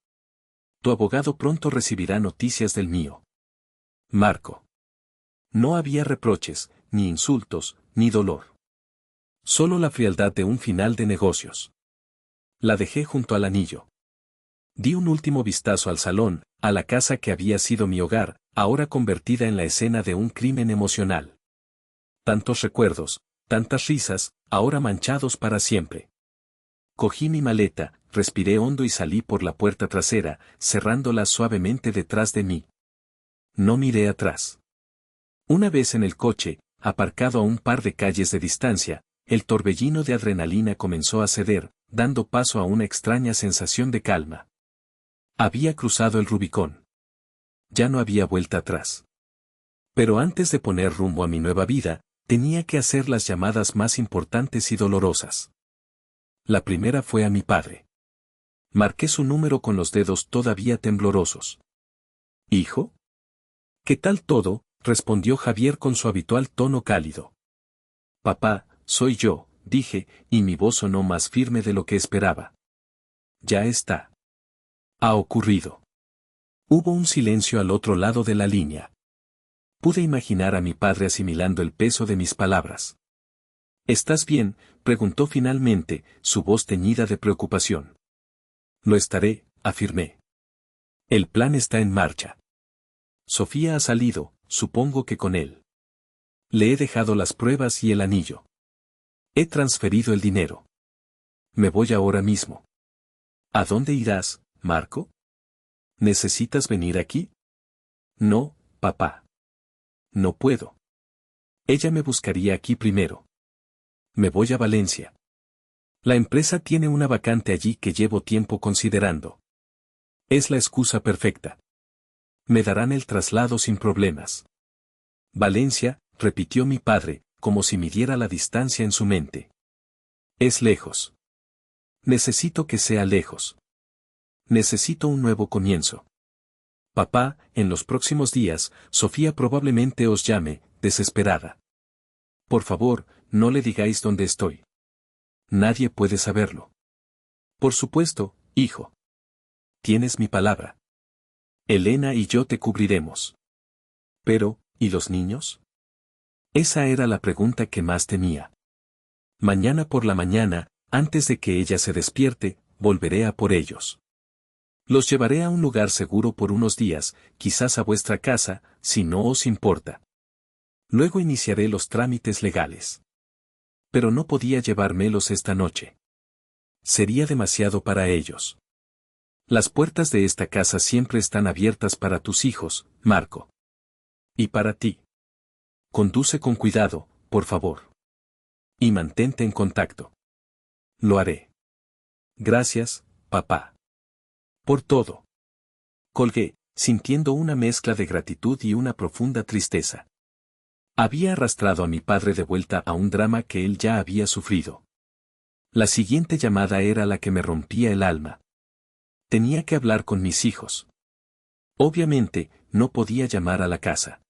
Tu abogado pronto recibirá noticias del mío. Marco. No había reproches, ni insultos, ni dolor. Solo la frialdad de un final de negocios. La dejé junto al anillo. Di un último vistazo al salón, a la casa que había sido mi hogar, ahora convertida en la escena de un crimen emocional. Tantos recuerdos, tantas risas, ahora manchados para siempre. Cogí mi maleta, respiré hondo y salí por la puerta trasera, cerrándola suavemente detrás de mí. No miré atrás. Una vez en el coche, aparcado a un par de calles de distancia, el torbellino de adrenalina comenzó a ceder, dando paso a una extraña sensación de calma. Había cruzado el Rubicón. Ya no había vuelta atrás. Pero antes de poner rumbo a mi nueva vida, tenía que hacer las llamadas más importantes y dolorosas. La primera fue a mi padre. Marqué su número con los dedos todavía temblorosos. ¿Hijo? ¿Qué tal todo?, respondió Javier con su habitual tono cálido. Papá, soy yo, dije, y mi voz sonó más firme de lo que esperaba. Ya está. Ha ocurrido. Hubo un silencio al otro lado de la línea. Pude imaginar a mi padre asimilando el peso de mis palabras. ¿Estás bien?, preguntó finalmente, su voz teñida de preocupación. Lo estaré, afirmé. El plan está en marcha. Sofía ha salido, supongo que con él. Le he dejado las pruebas y el anillo. He transferido el dinero. Me voy ahora mismo. ¿A dónde irás, Marco? ¿Necesitas venir aquí? No, papá. No puedo. Ella me buscaría aquí primero. Me voy a Valencia. La empresa tiene una vacante allí que llevo tiempo considerando. Es la excusa perfecta. Me darán el traslado sin problemas. Valencia, repitió mi padre, como si midiera la distancia en su mente. Es lejos. Necesito que sea lejos. Necesito un nuevo comienzo. Papá, en los próximos días, Sofía probablemente os llame, desesperada. Por favor, no le digáis dónde estoy. Nadie puede saberlo. Por supuesto, hijo. Tienes mi palabra. Elena y yo te cubriremos. Pero, ¿y los niños? Esa era la pregunta que más temía. Mañana por la mañana, Antes de que ella se despierte, volveré a por ellos. Los llevaré a un lugar seguro por unos días, quizás a vuestra casa, si no os importa. Luego iniciaré los trámites legales. Pero no podía llevármelos esta noche. Sería demasiado para ellos. Las puertas de esta casa siempre están abiertas para tus hijos, Marco. Y para ti. Conduce con cuidado, por favor. Y mantente en contacto. Lo haré. Gracias, papá. Por todo. Colgué, sintiendo una mezcla de gratitud y una profunda tristeza. Había arrastrado a mi padre de vuelta a un drama que él ya había sufrido. La siguiente llamada era la que me rompía el alma. Tenía que hablar con mis hijos. Obviamente, no podía llamar a la casa.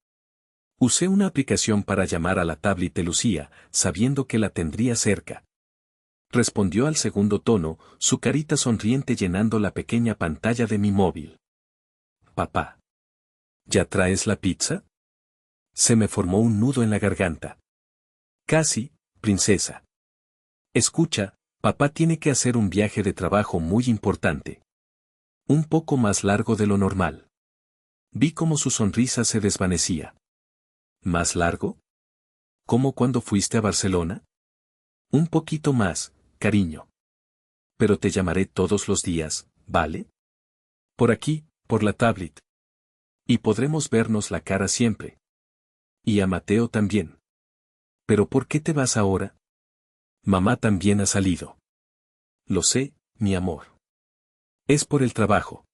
Usé una aplicación para llamar a la tablet de Lucía, sabiendo que la tendría cerca. Respondió al segundo tono, su carita sonriente llenando la pequeña pantalla de mi móvil. Papá. ¿Ya traes la pizza? Se me formó un nudo en la garganta. Casi, princesa. Escucha, papá tiene que hacer un viaje de trabajo muy importante. Un poco más largo de lo normal. Vi cómo su sonrisa se desvanecía. ¿Más largo? ¿Cómo cuando fuiste a Barcelona? Un poquito más, cariño. Pero te llamaré todos los días, ¿vale? Por aquí, por la tablet. Y podremos vernos la cara siempre. Y a Mateo también. ¿Pero por qué te vas ahora? Mamá también ha salido. Lo sé, mi amor. Es por el trabajo.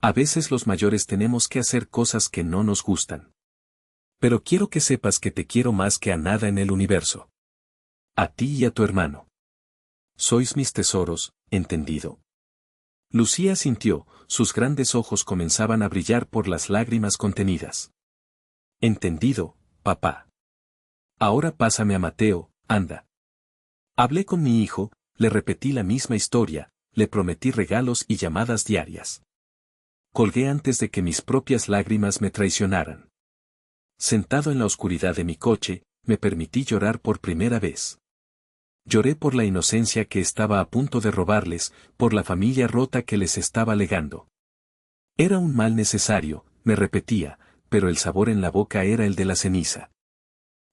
A veces los mayores tenemos que hacer cosas que no nos gustan. Pero quiero que sepas que te quiero más que a nada en el universo. A ti y a tu hermano. Sois mis tesoros, ¿entendido? Lucía sintió, sus grandes ojos comenzaban a brillar por las lágrimas contenidas. Entendido, papá. Ahora pásame a Mateo, anda. Hablé con mi hijo, le repetí la misma historia, le prometí regalos y llamadas diarias. Colgué antes de que mis propias lágrimas me traicionaran. Sentado en la oscuridad de mi coche, me permití llorar por primera vez. Lloré por la inocencia que estaba a punto de robarles, por la familia rota que les estaba legando. Era un mal necesario, me repetía, pero el sabor en la boca era el de la ceniza.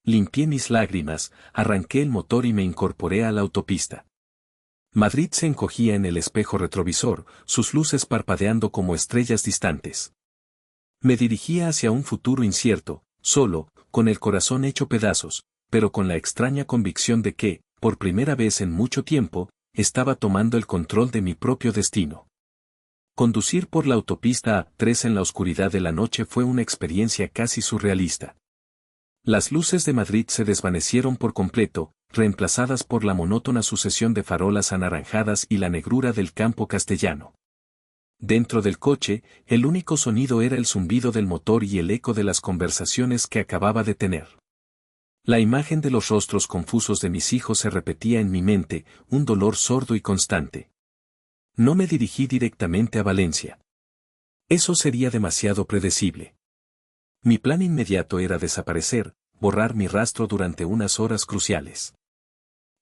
Limpié mis lágrimas, arranqué el motor y me incorporé a la autopista. Madrid se encogía en el espejo retrovisor, sus luces parpadeando como estrellas distantes. Me dirigía hacia un futuro incierto, solo, con el corazón hecho pedazos, pero con la extraña convicción de que, por primera vez en mucho tiempo, estaba tomando el control de mi propio destino. Conducir por la autopista A3 en la oscuridad de la noche fue una experiencia casi surrealista. Las luces de Madrid se desvanecieron por completo, reemplazadas por la monótona sucesión de farolas anaranjadas y la negrura del campo castellano. Dentro del coche, el único sonido era el zumbido del motor y el eco de las conversaciones que acababa de tener. La imagen de los rostros confusos de mis hijos se repetía en mi mente, un dolor sordo y constante. No me dirigí directamente a Valencia. Eso sería demasiado predecible. Mi plan inmediato era desaparecer, borrar mi rastro durante unas horas cruciales.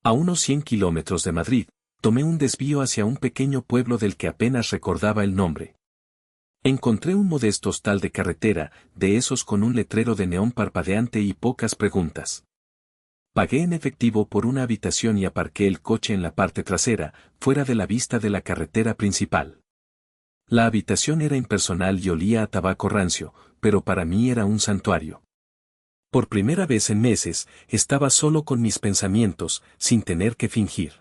A unos 100 kilómetros de Madrid, tomé un desvío hacia un pequeño pueblo del que apenas recordaba el nombre. Encontré un modesto hostal de carretera, de esos con un letrero de neón parpadeante y pocas preguntas. Pagué en efectivo por una habitación y aparqué el coche en la parte trasera, fuera de la vista de la carretera principal. La habitación era impersonal y olía a tabaco rancio, pero para mí era un santuario. Por primera vez en meses, estaba solo con mis pensamientos, sin tener que fingir.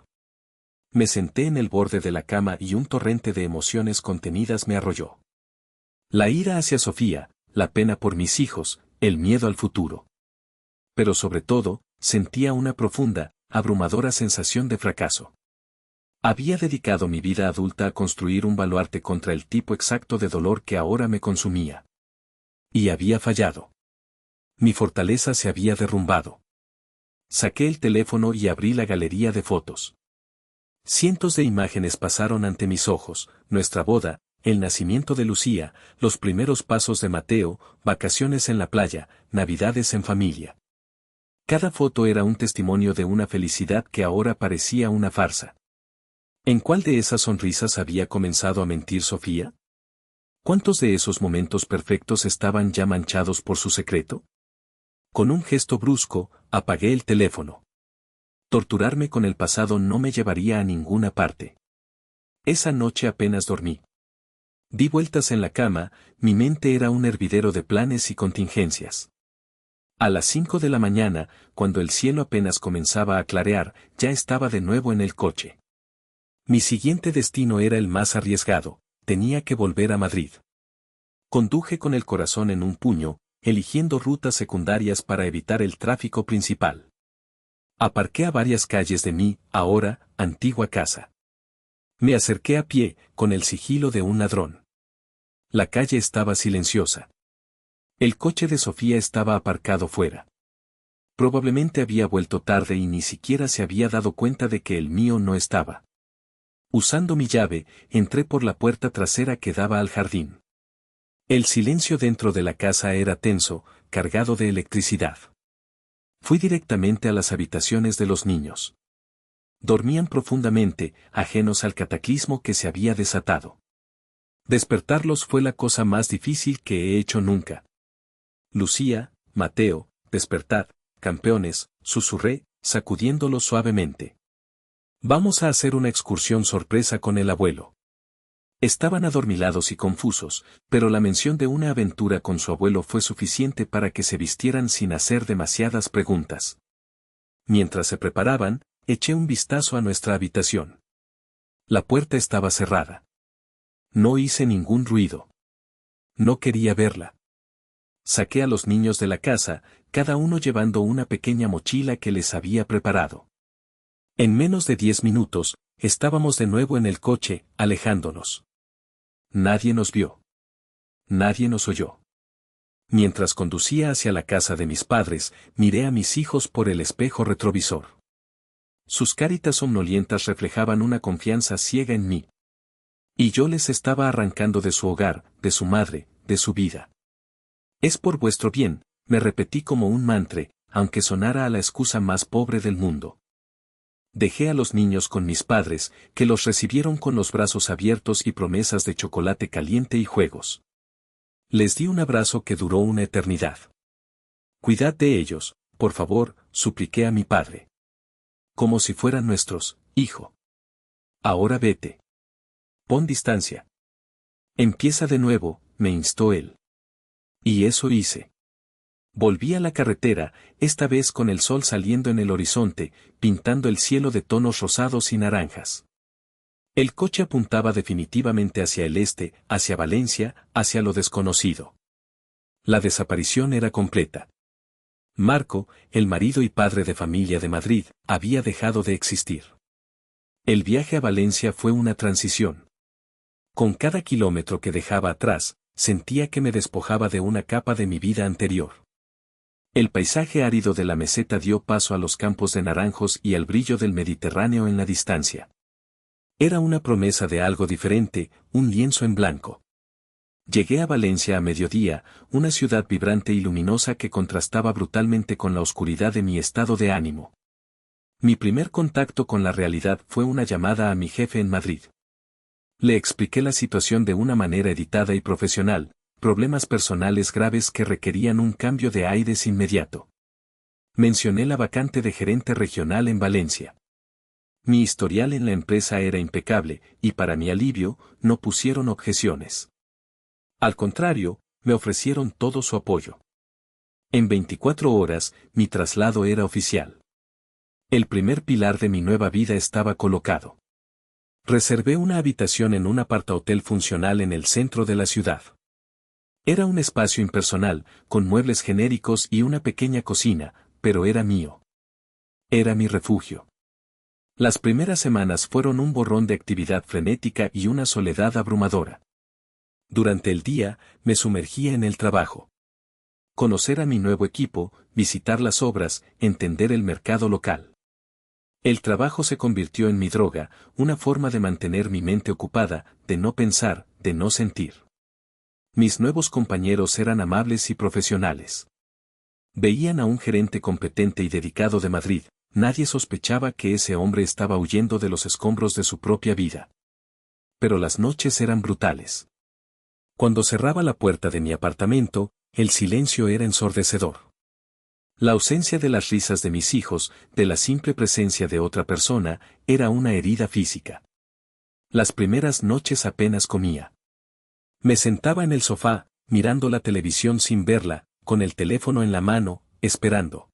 Me senté en el borde de la cama y un torrente de emociones contenidas me arrolló. La ira hacia Sofía, la pena por mis hijos, el miedo al futuro. Pero sobre todo, sentía una profunda, abrumadora sensación de fracaso. Había dedicado mi vida adulta a construir un baluarte contra el tipo exacto de dolor que ahora me consumía. Y había fallado. Mi fortaleza se había derrumbado. Saqué el teléfono y abrí la galería de fotos. Cientos de imágenes pasaron ante mis ojos, nuestra boda, el nacimiento de Lucía, los primeros pasos de Mateo, vacaciones en la playa, navidades en familia. Cada foto era un testimonio de una felicidad que ahora parecía una farsa. ¿En cuál de esas sonrisas había comenzado a mentir Sofía? ¿Cuántos de esos momentos perfectos estaban ya manchados por su secreto? Con un gesto brusco, apagué el teléfono. Torturarme con el pasado no me llevaría a ninguna parte. Esa noche apenas dormí. Di vueltas en la cama, mi mente era un hervidero de planes y contingencias. A las 5 de la mañana, cuando el cielo apenas comenzaba a clarear, ya estaba de nuevo en el coche. Mi siguiente destino era el más arriesgado, tenía que volver a Madrid. Conduje con el corazón en un puño, eligiendo rutas secundarias para evitar el tráfico principal. Aparqué a varias calles de mi, ahora, antigua casa. Me acerqué a pie, con el sigilo de un ladrón. La calle estaba silenciosa. El coche de Sofía estaba aparcado fuera. Probablemente había vuelto tarde y ni siquiera se había dado cuenta de que el mío no estaba. Usando mi llave, entré por la puerta trasera que daba al jardín. El silencio dentro de la casa era tenso, cargado de electricidad. Fui directamente a las habitaciones de los niños. Dormían profundamente, ajenos al cataclismo que se había desatado. Despertarlos fue la cosa más difícil que he hecho nunca. Lucía, Mateo, despertad, campeones, susurré, sacudiéndolos suavemente. Vamos a hacer una excursión sorpresa con el abuelo. Estaban adormilados y confusos, pero la mención de una aventura con su abuelo fue suficiente para que se vistieran sin hacer demasiadas preguntas. Mientras se preparaban, eché un vistazo a nuestra habitación. La puerta estaba cerrada. No hice ningún ruido. No quería verla. Saqué a los niños de la casa, cada uno llevando una pequeña mochila que les había preparado. En menos de 10 minutos, estábamos de nuevo en el coche, alejándonos. Nadie nos vio. Nadie nos oyó. Mientras conducía hacia la casa de mis padres, miré a mis hijos por el espejo retrovisor. Sus caritas somnolientas reflejaban una confianza ciega en mí. Y yo les estaba arrancando de su hogar, de su madre, de su vida. Es por vuestro bien, me repetí como un mantra, aunque sonara a la excusa más pobre del mundo. Dejé a los niños con mis padres, que los recibieron con los brazos abiertos y promesas de chocolate caliente y juegos. Les di un abrazo que duró una eternidad. Cuidad de ellos, por favor, supliqué a mi padre. Como si fueran nuestros, hijo. Ahora vete. Pon distancia. Empieza de nuevo, me instó él. Y eso hice. Volví a la carretera, esta vez con el sol saliendo en el horizonte, pintando el cielo de tonos rosados y naranjas. El coche apuntaba definitivamente hacia el este, hacia Valencia, hacia lo desconocido. La desaparición era completa. Marco, el marido y padre de familia de Madrid, había dejado de existir. El viaje a Valencia fue una transición. Con cada kilómetro que dejaba atrás, sentía que me despojaba de una capa de mi vida anterior. El paisaje árido de la meseta dio paso a los campos de naranjos y al brillo del Mediterráneo en la distancia. Era una promesa de algo diferente, un lienzo en blanco. Llegué a Valencia a mediodía, una ciudad vibrante y luminosa que contrastaba brutalmente con la oscuridad de mi estado de ánimo. Mi primer contacto con la realidad fue una llamada a mi jefe en Madrid. Le expliqué la situación de una manera editada y profesional, problemas personales graves que requerían un cambio de aires inmediato. Mencioné la vacante de gerente regional en Valencia. Mi historial en la empresa era impecable, y para mi alivio, no pusieron objeciones. Al contrario, me ofrecieron todo su apoyo. En 24 horas, mi traslado era oficial. El primer pilar de mi nueva vida estaba colocado. Reservé una habitación en un apartahotel funcional en el centro de la ciudad. Era un espacio impersonal, con muebles genéricos y una pequeña cocina, pero era mío. Era mi refugio. Las primeras semanas fueron un borrón de actividad frenética y una soledad abrumadora. Durante el día, me sumergía en el trabajo. Conocer a mi nuevo equipo, visitar las obras, entender el mercado local. El trabajo se convirtió en mi droga, una forma de mantener mi mente ocupada, de no pensar, de no sentir. Mis nuevos compañeros eran amables y profesionales. Veían a un gerente competente y dedicado de Madrid, nadie sospechaba que ese hombre estaba huyendo de los escombros de su propia vida. Pero las noches eran brutales. Cuando cerraba la puerta de mi apartamento, el silencio era ensordecedor. La ausencia de las risas de mis hijos, de la simple presencia de otra persona, era una herida física. Las primeras noches apenas comía. Me sentaba en el sofá, mirando la televisión sin verla, con el teléfono en la mano, esperando.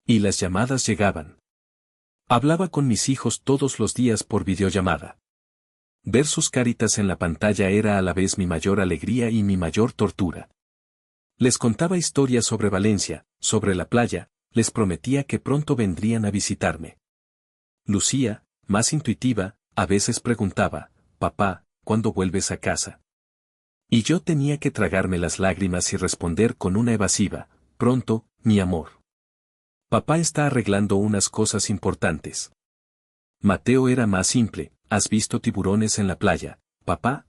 Y las llamadas llegaban. Hablaba con mis hijos todos los días por videollamada. Ver sus caritas en la pantalla era a la vez mi mayor alegría y mi mayor tortura. Les contaba historias sobre Valencia, sobre la playa, les prometía que pronto vendrían a visitarme. Lucía, más intuitiva, a veces preguntaba, «Papá, ¿cuándo vuelves a casa?». Y yo tenía que tragarme las lágrimas y responder con una evasiva, «Pronto, mi amor. Papá está arreglando unas cosas importantes». Mateo era más simple, «¿Has visto tiburones en la playa, papá?».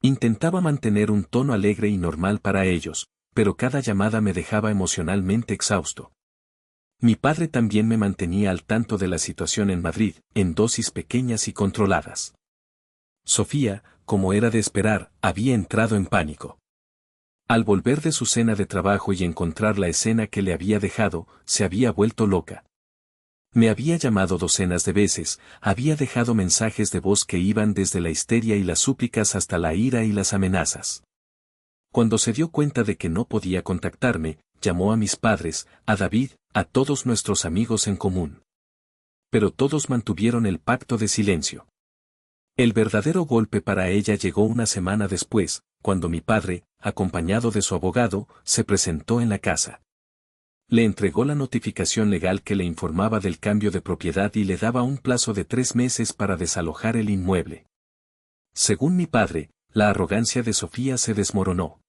Intentaba mantener un tono alegre y normal para ellos, pero cada llamada me dejaba emocionalmente exhausto. Mi padre también me mantenía al tanto de la situación en Madrid, en dosis pequeñas y controladas. Sofía, como era de esperar, había entrado en pánico. Al volver de su cena de trabajo y encontrar la escena que le había dejado, se había vuelto loca. Me había llamado docenas de veces, había dejado mensajes de voz que iban desde la histeria y las súplicas hasta la ira y las amenazas. Cuando se dio cuenta de que no podía contactarme, llamó a mis padres, a David, a todos nuestros amigos en común. Pero todos mantuvieron el pacto de silencio. El verdadero golpe para ella llegó una semana después, cuando mi padre, acompañado de su abogado, se presentó en la casa. Le entregó la notificación legal que le informaba del cambio de propiedad y le daba un plazo de 3 meses para desalojar el inmueble. Según mi padre, la arrogancia de Sofía se desmoronó.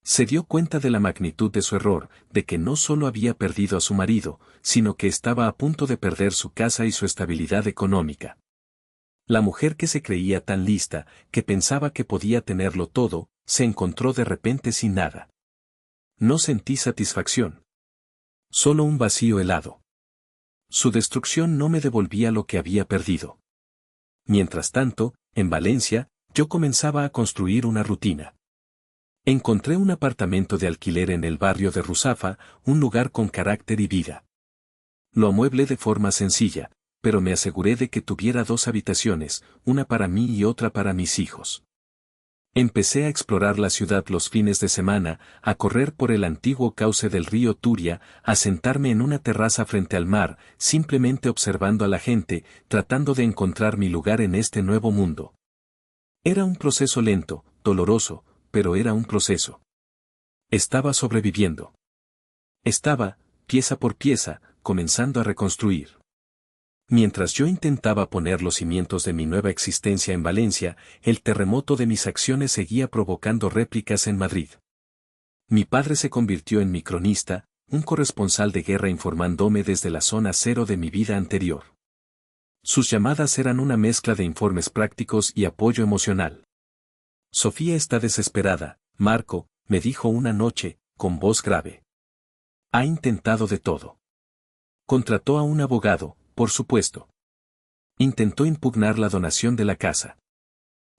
Se dio cuenta de la magnitud de su error, de que no solo había perdido a su marido, sino que estaba a punto de perder su casa y su estabilidad económica. La mujer que se creía tan lista, que pensaba que podía tenerlo todo, se encontró de repente sin nada. No sentí satisfacción. Solo un vacío helado. Su destrucción no me devolvía lo que había perdido. Mientras tanto, en Valencia, yo comenzaba a construir una rutina. Encontré un apartamento de alquiler en el barrio de Ruzafa, un lugar con carácter y vida. Lo amueblé de forma sencilla, pero me aseguré de que tuviera 2 habitaciones, una para mí y otra para mis hijos. Empecé a explorar la ciudad los fines de semana, a correr por el antiguo cauce del río Turia, a sentarme en una terraza frente al mar, simplemente observando a la gente, tratando de encontrar mi lugar en este nuevo mundo. Era un proceso lento, doloroso, pero era un proceso. Estaba sobreviviendo. Estaba, pieza por pieza, comenzando a reconstruir. Mientras yo intentaba poner los cimientos de mi nueva existencia en Valencia, el terremoto de mis acciones seguía provocando réplicas en Madrid. Mi padre se convirtió en mi cronista, un corresponsal de guerra informándome desde la zona cero de mi vida anterior. Sus llamadas eran una mezcla de informes prácticos y apoyo emocional. Sofía está desesperada, Marco, me dijo una noche, con voz grave. Ha intentado de todo. Contrató a un abogado, por supuesto. Intentó impugnar la donación de la casa.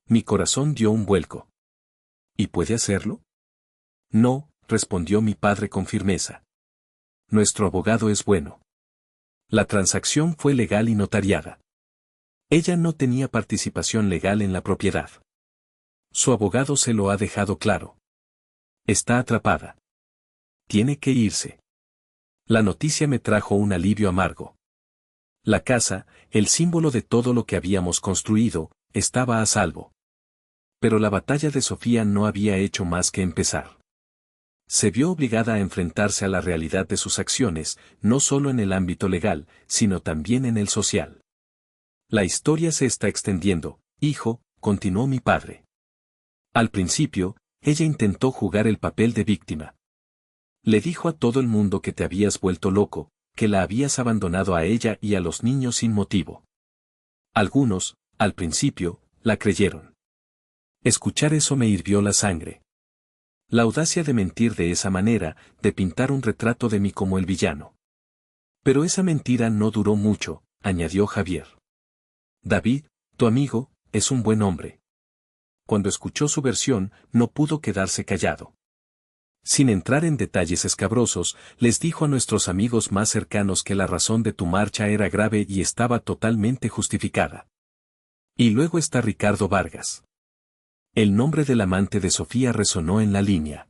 Mi corazón dio un vuelco. ¿Y puede hacerlo? No, respondió mi padre con firmeza. Nuestro abogado es bueno. La transacción fue legal y notariada. Ella no tenía participación legal en la propiedad. Su abogado se lo ha dejado claro. Está atrapada. Tiene que irse. La noticia me trajo un alivio amargo. La casa, el símbolo de todo lo que habíamos construido, estaba a salvo. Pero la batalla de Sofía no había hecho más que empezar. Se vio obligada a enfrentarse a la realidad de sus acciones, no solo en el ámbito legal, sino también en el social. La historia se está extendiendo, hijo, continuó mi padre. Al principio, ella intentó jugar el papel de víctima. Le dijo a todo el mundo que te habías vuelto loco, que la habías abandonado a ella y a los niños sin motivo. Algunos, al principio, la creyeron. Escuchar eso me hirvió la sangre. La audacia de mentir de esa manera, de pintar un retrato de mí como el villano. Pero esa mentira no duró mucho, añadió Javier. David, tu amigo, es un buen hombre. Cuando escuchó su versión, no pudo quedarse callado. Sin entrar en detalles escabrosos, les dijo a nuestros amigos más cercanos que la razón de tu marcha era grave y estaba totalmente justificada. Y luego está Ricardo Vargas. El nombre del amante de Sofía resonó en la línea.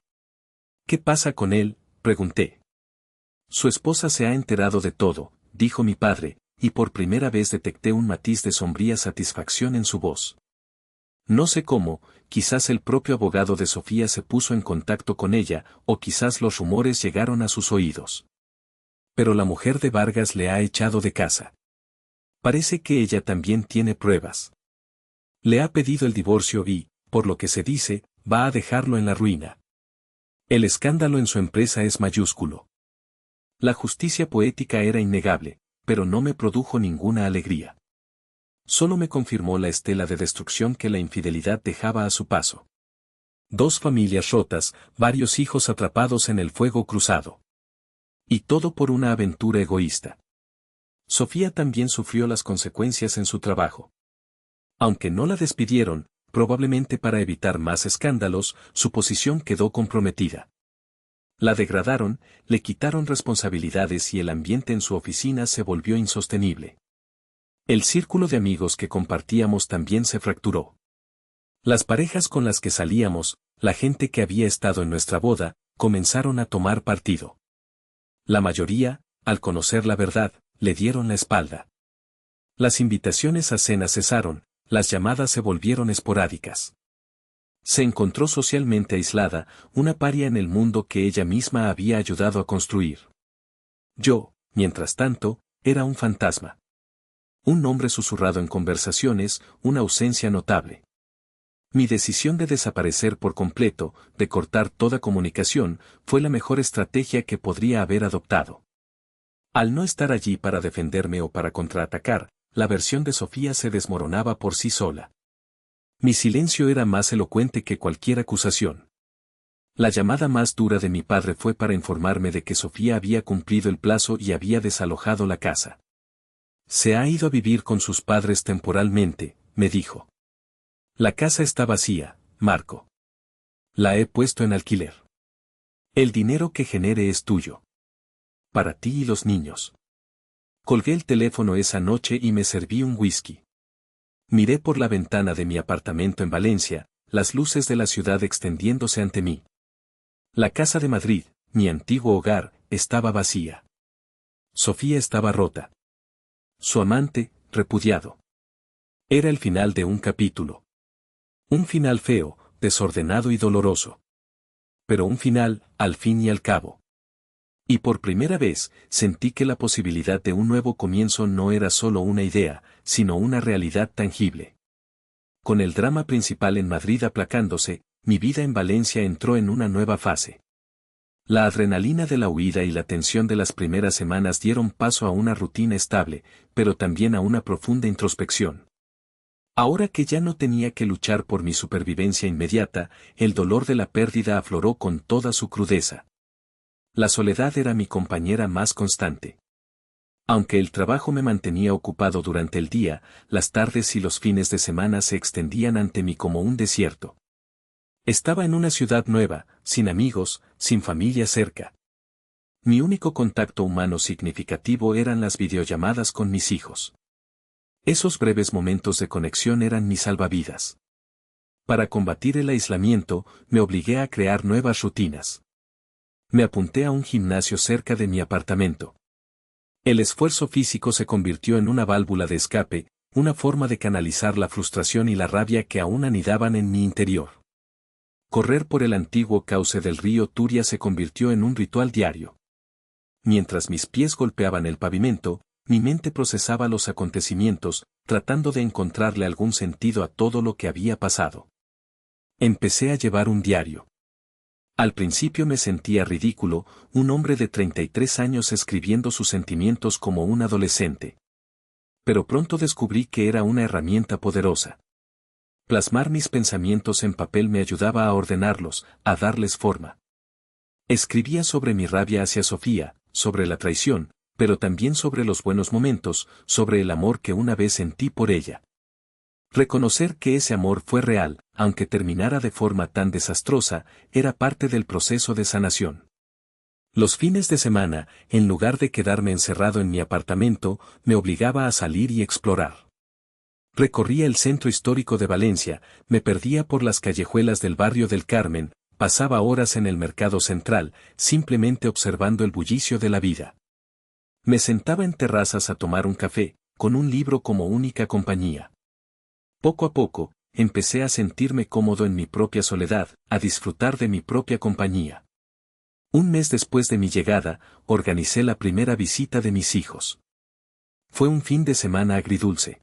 ¿Qué pasa con él?, pregunté. Su esposa se ha enterado de todo, dijo mi padre, y por primera vez detecté un matiz de sombría satisfacción en su voz. No sé cómo, quizás el propio abogado de Sofía se puso en contacto con ella, o quizás los rumores llegaron a sus oídos. Pero la mujer de Vargas le ha echado de casa. Parece que ella también tiene pruebas. Le ha pedido el divorcio y, por lo que se dice, va a dejarlo en la ruina. El escándalo en su empresa es mayúsculo. La justicia poética era innegable, pero no me produjo ninguna alegría. Solo me confirmó la estela de destrucción que la infidelidad dejaba a su paso. 2 familias rotas, varios hijos atrapados en el fuego cruzado. Y todo por una aventura egoísta. Sofía también sufrió las consecuencias en su trabajo. Aunque no la despidieron, probablemente para evitar más escándalos, su posición quedó comprometida. La degradaron, le quitaron responsabilidades y el ambiente en su oficina se volvió insostenible. El círculo de amigos que compartíamos también se fracturó. Las parejas con las que salíamos, la gente que había estado en nuestra boda, comenzaron a tomar partido. La mayoría, al conocer la verdad, le dieron la espalda. Las invitaciones a cena cesaron, las llamadas se volvieron esporádicas. Se encontró socialmente aislada, una paria en el mundo que ella misma había ayudado a construir. Yo, mientras tanto, era un fantasma. Un nombre susurrado en conversaciones, una ausencia notable. Mi decisión de desaparecer por completo, de cortar toda comunicación, fue la mejor estrategia que podría haber adoptado. Al no estar allí para defenderme o para contraatacar, la versión de Sofía se desmoronaba por sí sola. Mi silencio era más elocuente que cualquier acusación. La llamada más dura de mi padre fue para informarme de que Sofía había cumplido el plazo y había desalojado la casa. Se ha ido a vivir con sus padres temporalmente, me dijo. La casa está vacía, Marco. La he puesto en alquiler. El dinero que genere es tuyo. Para ti y los niños. Colgué el teléfono esa noche y me serví un whisky. Miré por la ventana de mi apartamento en Valencia, las luces de la ciudad extendiéndose ante mí. La casa de Madrid, mi antiguo hogar, estaba vacía. Sofía estaba rota. Su amante, repudiado. Era el final de un capítulo. Un final feo, desordenado y doloroso. Pero un final, al fin y al cabo. Y por primera vez, sentí que la posibilidad de un nuevo comienzo no era solo una idea, sino una realidad tangible. Con el drama principal en Madrid aplacándose, mi vida en Valencia entró en una nueva fase. La adrenalina de la huida y la tensión de las primeras semanas dieron paso a una rutina estable, pero también a una profunda introspección. Ahora que ya no tenía que luchar por mi supervivencia inmediata, el dolor de la pérdida afloró con toda su crudeza. La soledad era mi compañera más constante. Aunque el trabajo me mantenía ocupado durante el día, las tardes y los fines de semana se extendían ante mí como un desierto. Estaba en una ciudad nueva, sin amigos, sin familia cerca. Mi único contacto humano significativo eran las videollamadas con mis hijos. Esos breves momentos de conexión eran mi salvavidas. Para combatir el aislamiento, me obligué a crear nuevas rutinas. Me apunté a un gimnasio cerca de mi apartamento. El esfuerzo físico se convirtió en una válvula de escape, una forma de canalizar la frustración y la rabia que aún anidaban en mi interior. Correr por el antiguo cauce del río Turia se convirtió en un ritual diario. Mientras mis pies golpeaban el pavimento, mi mente procesaba los acontecimientos, tratando de encontrarle algún sentido a todo lo que había pasado. Empecé a llevar un diario. Al principio me sentía ridículo, un hombre de 33 años escribiendo sus sentimientos como un adolescente. Pero pronto descubrí que era una herramienta poderosa. Plasmar mis pensamientos en papel me ayudaba a ordenarlos, a darles forma. Escribía sobre mi rabia hacia Sofía, sobre la traición, pero también sobre los buenos momentos, sobre el amor que una vez sentí por ella. Reconocer que ese amor fue real, aunque terminara de forma tan desastrosa, era parte del proceso de sanación. Los fines de semana, en lugar de quedarme encerrado en mi apartamento, me obligaba a salir y explorar. Recorría el centro histórico de Valencia, me perdía por las callejuelas del barrio del Carmen, pasaba horas en el mercado central, simplemente observando el bullicio de la vida. Me sentaba en terrazas a tomar un café, con un libro como única compañía. Poco a poco, empecé a sentirme cómodo en mi propia soledad, a disfrutar de mi propia compañía. Un mes después de mi llegada, organicé la primera visita de mis hijos. Fue un fin de semana agridulce.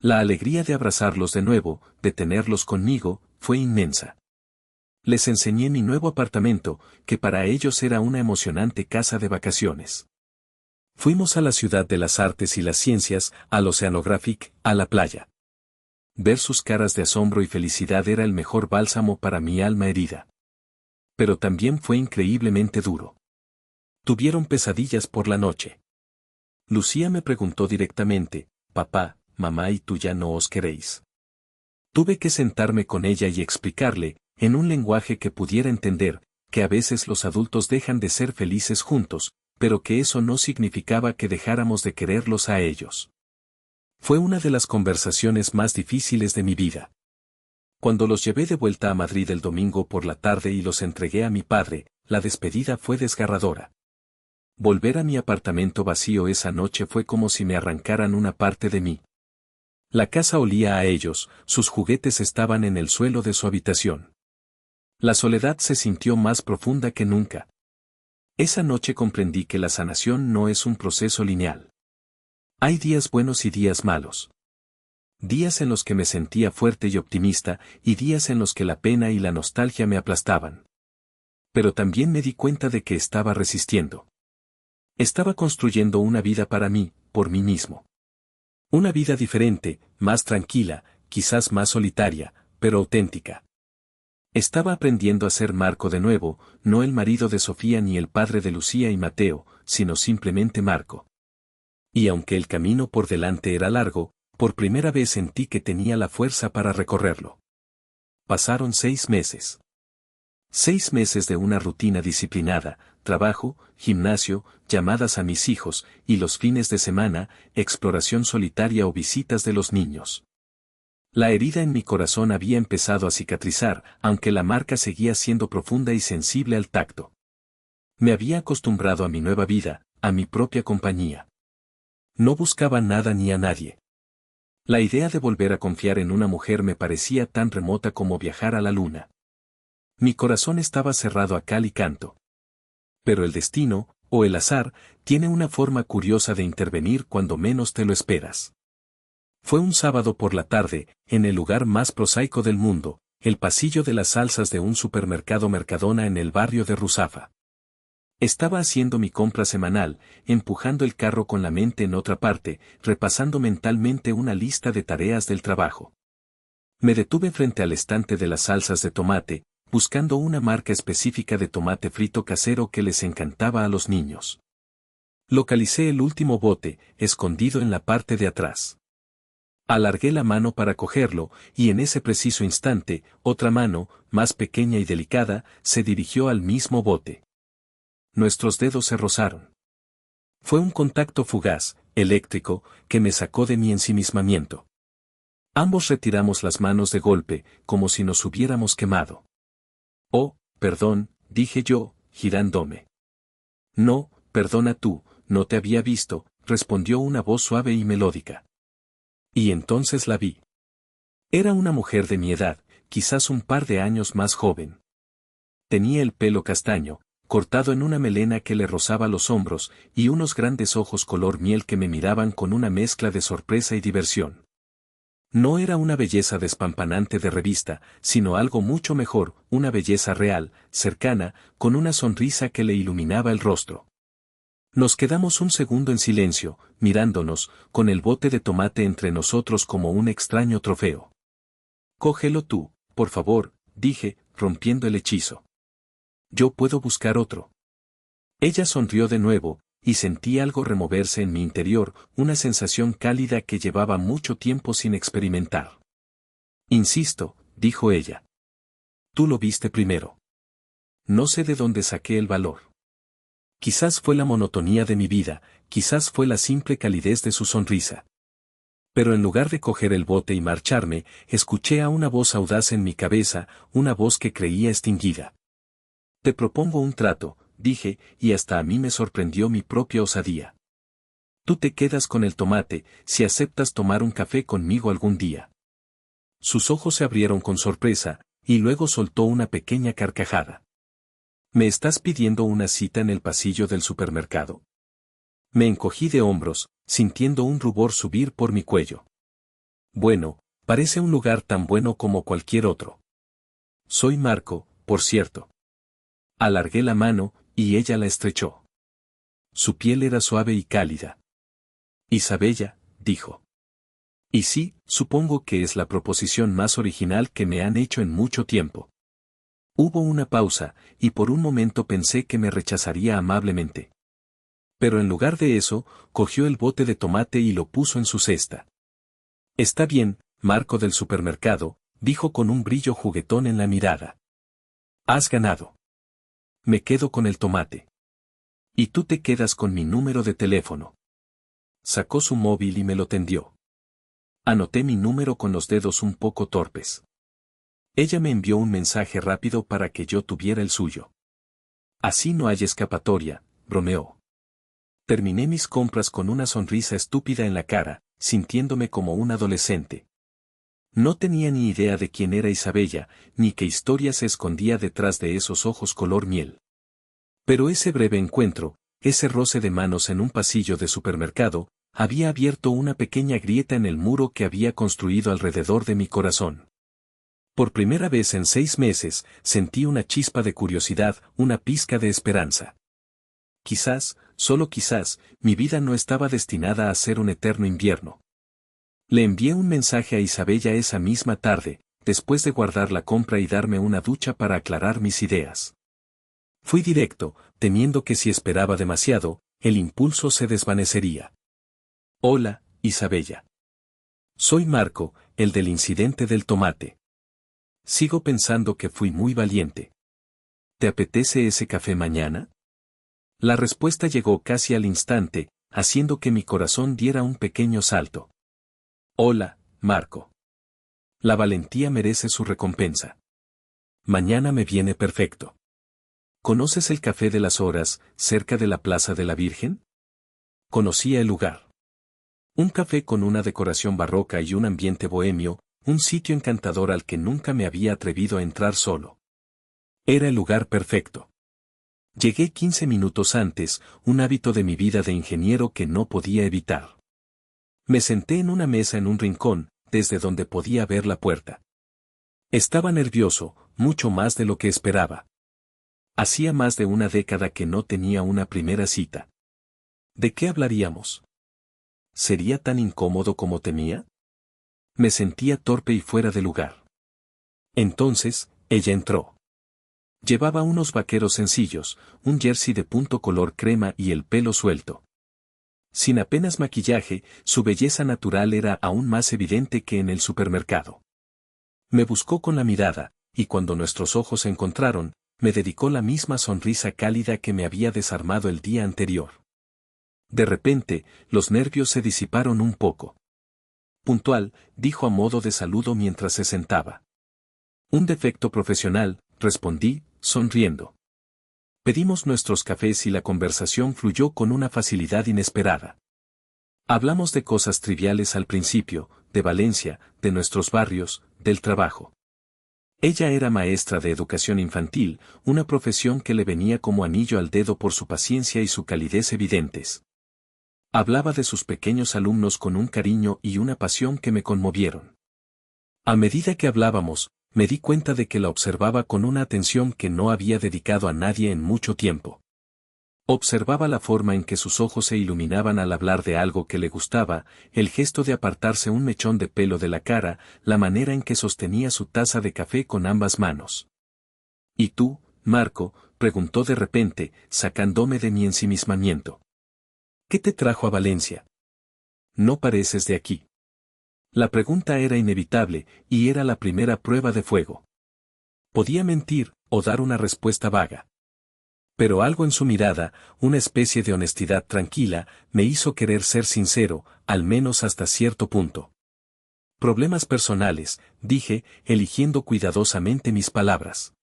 La alegría de abrazarlos de nuevo, de tenerlos conmigo, fue inmensa. Les enseñé mi nuevo apartamento, que para ellos era una emocionante casa de vacaciones. Fuimos a la ciudad de las artes y las ciencias, al Oceanographic, a la playa. Ver sus caras de asombro y felicidad era el mejor bálsamo para mi alma herida. Pero también fue increíblemente duro. Tuvieron pesadillas por la noche. Lucía me preguntó directamente, papá, mamá y tú ya no os queréis. Tuve que sentarme con ella y explicarle, en un lenguaje que pudiera entender, que a veces los adultos dejan de ser felices juntos, pero que eso no significaba que dejáramos de quererlos a ellos. Fue una de las conversaciones más difíciles de mi vida. Cuando los llevé de vuelta a Madrid el domingo por la tarde y los entregué a mi padre, la despedida fue desgarradora. Volver a mi apartamento vacío esa noche fue como si me arrancaran una parte de mí. La casa olía a ellos, sus juguetes estaban en el suelo de su habitación. La soledad se sintió más profunda que nunca. Esa noche comprendí que la sanación no es un proceso lineal. Hay días buenos y días malos. Días en los que me sentía fuerte y optimista, y días en los que la pena y la nostalgia me aplastaban. Pero también me di cuenta de que estaba resistiendo. Estaba construyendo una vida para mí, por mí mismo. Una vida diferente, más tranquila, quizás más solitaria, pero auténtica. Estaba aprendiendo a ser Marco de nuevo, no el marido de Sofía ni el padre de Lucía y Mateo, sino simplemente Marco. Y aunque el camino por delante era largo, por primera vez sentí que tenía la fuerza para recorrerlo. Pasaron 6 meses. 6 meses de una rutina disciplinada, trabajo, gimnasio, llamadas a mis hijos, y los fines de semana, exploración solitaria o visitas de los niños. La herida en mi corazón había empezado a cicatrizar, aunque la marca seguía siendo profunda y sensible al tacto. Me había acostumbrado a mi nueva vida, a mi propia compañía. No buscaba nada ni a nadie. La idea de volver a confiar en una mujer me parecía tan remota como viajar a la luna. Mi corazón estaba cerrado a cal y canto. Pero el destino, o el azar, tiene una forma curiosa de intervenir cuando menos te lo esperas. Fue un sábado por la tarde, en el lugar más prosaico del mundo, el pasillo de las salsas de un supermercado Mercadona en el barrio de Ruzafa. Estaba haciendo mi compra semanal, empujando el carro con la mente en otra parte, repasando mentalmente una lista de tareas del trabajo. Me detuve frente al estante de las salsas de tomate, buscando una marca específica de tomate frito casero que les encantaba a los niños. Localicé el último bote, escondido en la parte de atrás. Alargué la mano para cogerlo, y en ese preciso instante, otra mano, más pequeña y delicada, se dirigió al mismo bote. Nuestros dedos se rozaron. Fue un contacto fugaz, eléctrico, que me sacó de mi ensimismamiento. Ambos retiramos las manos de golpe, como si nos hubiéramos quemado. Oh, perdón, dije yo, girándome. No, perdona tú, no te había visto, respondió una voz suave y melódica. Y entonces la vi. Era una mujer de mi edad, quizás un par de años más joven. Tenía el pelo castaño, cortado en una melena que le rozaba los hombros, y unos grandes ojos color miel que me miraban con una mezcla de sorpresa y diversión. No era una belleza despampanante de revista, sino algo mucho mejor, una belleza real, cercana, con una sonrisa que le iluminaba el rostro. Nos quedamos un segundo en silencio, mirándonos, con el bote de tomate entre nosotros como un extraño trofeo. Cógelo tú, por favor, dije, rompiendo el hechizo. Yo puedo buscar otro. Ella sonrió de nuevo, y sentí algo removerse en mi interior, una sensación cálida que llevaba mucho tiempo sin experimentar. Insisto, dijo ella. Tú lo viste primero. No sé de dónde saqué el valor. Quizás fue la monotonía de mi vida, quizás fue la simple calidez de su sonrisa. Pero en lugar de coger el bote y marcharme, escuché a una voz audaz en mi cabeza, una voz que creía extinguida. Te propongo un trato, dije, y hasta a mí me sorprendió mi propia osadía. Tú te quedas con el tomate, si aceptas tomar un café conmigo algún día. Sus ojos se abrieron con sorpresa, y luego soltó una pequeña carcajada. ¿Me estás pidiendo una cita en el pasillo del supermercado? Me encogí de hombros, sintiendo un rubor subir por mi cuello. Bueno, parece un lugar tan bueno como cualquier otro. Soy Marco, por cierto. Alargué la mano, y ella la estrechó. Su piel era suave y cálida. Isabella, dijo. Y sí, supongo que es la proposición más original que me han hecho en mucho tiempo. Hubo una pausa, y por un momento pensé que me rechazaría amablemente. Pero en lugar de eso, cogió el bote de tomate y lo puso en su cesta. Está bien, Marco del supermercado, dijo con un brillo juguetón en la mirada. Has ganado. Me quedo con el tomate. Y tú te quedas con mi número de teléfono. Sacó su móvil y me lo tendió. Anoté mi número con los dedos un poco torpes. Ella me envió un mensaje rápido para que yo tuviera el suyo. Así no hay escapatoria, bromeó. Terminé mis compras con una sonrisa estúpida en la cara, sintiéndome como un adolescente. No tenía ni idea de quién era Isabella, ni qué historia se escondía detrás de esos ojos color miel. Pero ese breve encuentro, ese roce de manos en un pasillo de supermercado, había abierto una pequeña grieta en el muro que había construido alrededor de mi corazón. Por primera vez en 6 meses, sentí una chispa de curiosidad, una pizca de esperanza. Quizás, solo quizás, mi vida no estaba destinada a ser un eterno invierno. Le envié un mensaje a Isabella esa misma tarde, después de guardar la compra y darme una ducha para aclarar mis ideas. Fui directo, temiendo que si esperaba demasiado, el impulso se desvanecería. Hola, Isabella. Soy Marco, el del incidente del tomate. Sigo pensando que fui muy valiente. ¿Te apetece ese café mañana? La respuesta llegó casi al instante, haciendo que mi corazón diera un pequeño salto. Hola, Marco. La valentía merece su recompensa. Mañana me viene perfecto. ¿Conoces el Café de las Horas, cerca de la Plaza de la Virgen? Conocía el lugar. Un café con una decoración barroca y un ambiente bohemio, un sitio encantador al que nunca me había atrevido a entrar solo. Era el lugar perfecto. Llegué 15 minutos antes, un hábito de mi vida de ingeniero que no podía evitar. Me senté en una mesa en un rincón, desde donde podía ver la puerta. Estaba nervioso, mucho más de lo que esperaba. Hacía más de una década que no tenía una primera cita. ¿De qué hablaríamos? ¿Sería tan incómodo como temía? Me sentía torpe y fuera de lugar. Entonces, ella entró. Llevaba unos vaqueros sencillos, un jersey de punto color crema y el pelo suelto. Sin apenas maquillaje, su belleza natural era aún más evidente que en el supermercado. Me buscó con la mirada, y cuando nuestros ojos se encontraron, me dedicó la misma sonrisa cálida que me había desarmado el día anterior. De repente, los nervios se disiparon un poco. Puntual, dijo a modo de saludo mientras se sentaba. Un defecto profesional, respondí, sonriendo. Pedimos nuestros cafés y la conversación fluyó con una facilidad inesperada. Hablamos de cosas triviales al principio, de Valencia, de nuestros barrios, del trabajo. Ella era maestra de educación infantil, una profesión que le venía como anillo al dedo por su paciencia y su calidez evidentes. Hablaba de sus pequeños alumnos con un cariño y una pasión que me conmovieron. A medida que hablábamos, me di cuenta de que la observaba con una atención que no había dedicado a nadie en mucho tiempo. Observaba la forma en que sus ojos se iluminaban al hablar de algo que le gustaba, el gesto de apartarse un mechón de pelo de la cara, la manera en que sostenía su taza de café con ambas manos. ¿Y tú, Marco?, preguntó de repente, sacándome de mi ensimismamiento. ¿Qué te trajo a Valencia? No pareces de aquí. La pregunta era inevitable, y era la primera prueba de fuego. Podía mentir, o dar una respuesta vaga. Pero algo en su mirada, una especie de honestidad tranquila, me hizo querer ser sincero, al menos hasta cierto punto. Problemas personales, dije, eligiendo cuidadosamente mis palabras.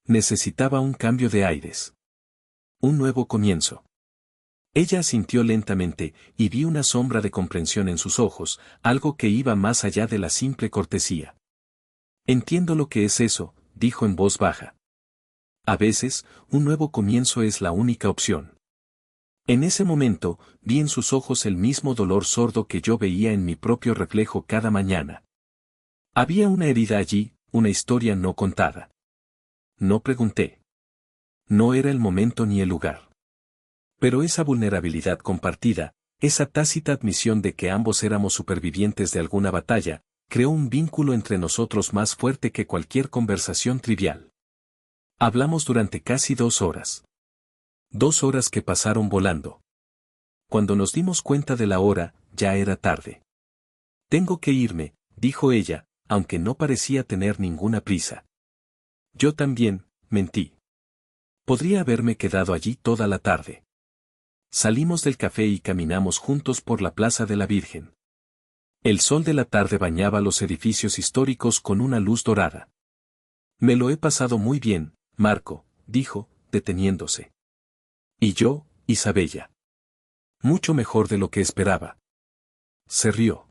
Necesitaba un cambio de aires. Un nuevo comienzo. Ella asintió lentamente, y vi una sombra de comprensión en sus ojos, algo que iba más allá de la simple cortesía. Entiendo lo que es eso, dijo en voz baja. A veces, un nuevo comienzo es la única opción. En ese momento, vi en sus ojos el mismo dolor sordo que yo veía en mi propio reflejo cada mañana. Había una herida allí, una historia no contada. No pregunté. No era el momento ni el lugar. Pero esa vulnerabilidad compartida, esa tácita admisión de que ambos éramos supervivientes de alguna batalla, creó un vínculo entre nosotros más fuerte que cualquier conversación trivial. Hablamos durante casi 2 horas. 2 horas que pasaron volando. Cuando nos dimos cuenta de la hora, ya era tarde. Tengo que irme, dijo ella, aunque no parecía tener ninguna prisa. Yo también, mentí. Podría haberme quedado allí toda la tarde. Salimos del café y caminamos juntos por la Plaza de la Virgen. El sol de la tarde bañaba los edificios históricos con una luz dorada. Me lo he pasado muy bien, Marco, dijo, deteniéndose. Y yo, Isabella. Mucho mejor de lo que esperaba. Se rió.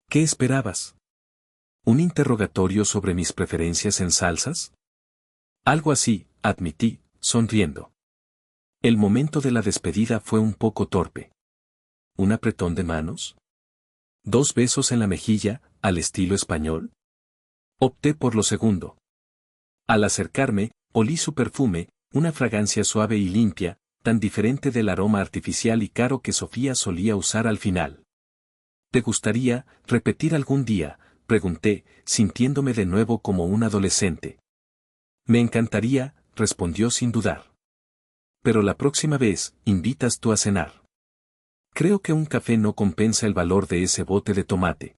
¿Qué esperabas? ¿Un interrogatorio sobre mis preferencias en salsas? Algo así, admití, sonriendo. El momento de la despedida fue un poco torpe. ¿Un apretón de manos? 2 besos en la mejilla, al estilo español. Opté por lo segundo. Al acercarme, olí su perfume, una fragancia suave y limpia, tan diferente del aroma artificial y caro que Sofía solía usar al final. ¿Te gustaría repetir algún día?, pregunté, sintiéndome de nuevo como un adolescente. Me encantaría, respondió sin dudar. Pero la próxima vez, invitas tú a cenar. Creo que un café no compensa el valor de ese bote de tomate.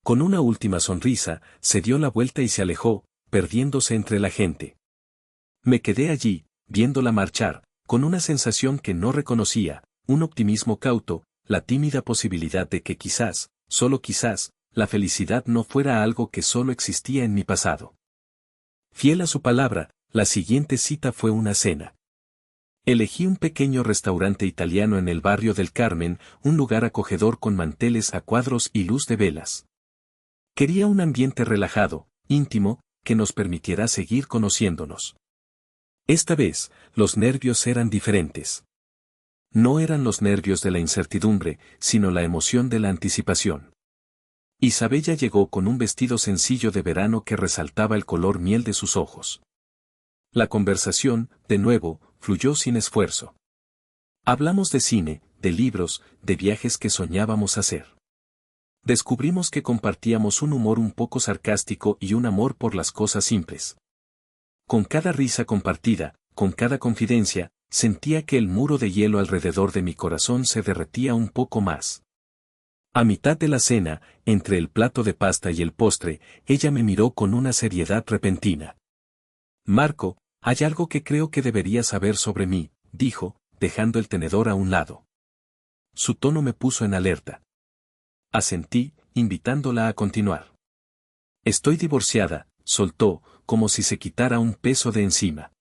Con una última sonrisa, se dio la vuelta y se alejó, perdiéndose entre la gente. Me quedé allí, viéndola marchar, con una sensación que no reconocía, un optimismo cauto, la tímida posibilidad de que quizás, solo quizás, la felicidad no fuera algo que solo existía en mi pasado. Fiel a su palabra, la siguiente cita fue una cena. Elegí un pequeño restaurante italiano en el barrio del Carmen, un lugar acogedor con manteles a cuadros y luz de velas. Quería un ambiente relajado, íntimo, que nos permitiera seguir conociéndonos. Esta vez, los nervios eran diferentes. No eran los nervios de la incertidumbre, sino la emoción de la anticipación. Isabella llegó con un vestido sencillo de verano que resaltaba el color miel de sus ojos. La conversación, de nuevo, fluyó sin esfuerzo. Hablamos de cine, de libros, de viajes que soñábamos hacer. Descubrimos que compartíamos un humor un poco sarcástico y un amor por las cosas simples. Con cada risa compartida, con cada confidencia, sentía que el muro de hielo alrededor de mi corazón se derretía un poco más. A mitad de la cena, entre el plato de pasta y el postre, ella me miró con una seriedad repentina. Marco, hay algo que creo que deberías saber sobre mí, dijo, dejando el tenedor a un lado. Su tono me puso en alerta. Asentí, invitándola a continuar. Estoy divorciada, soltó, como si se quitara un peso de encima.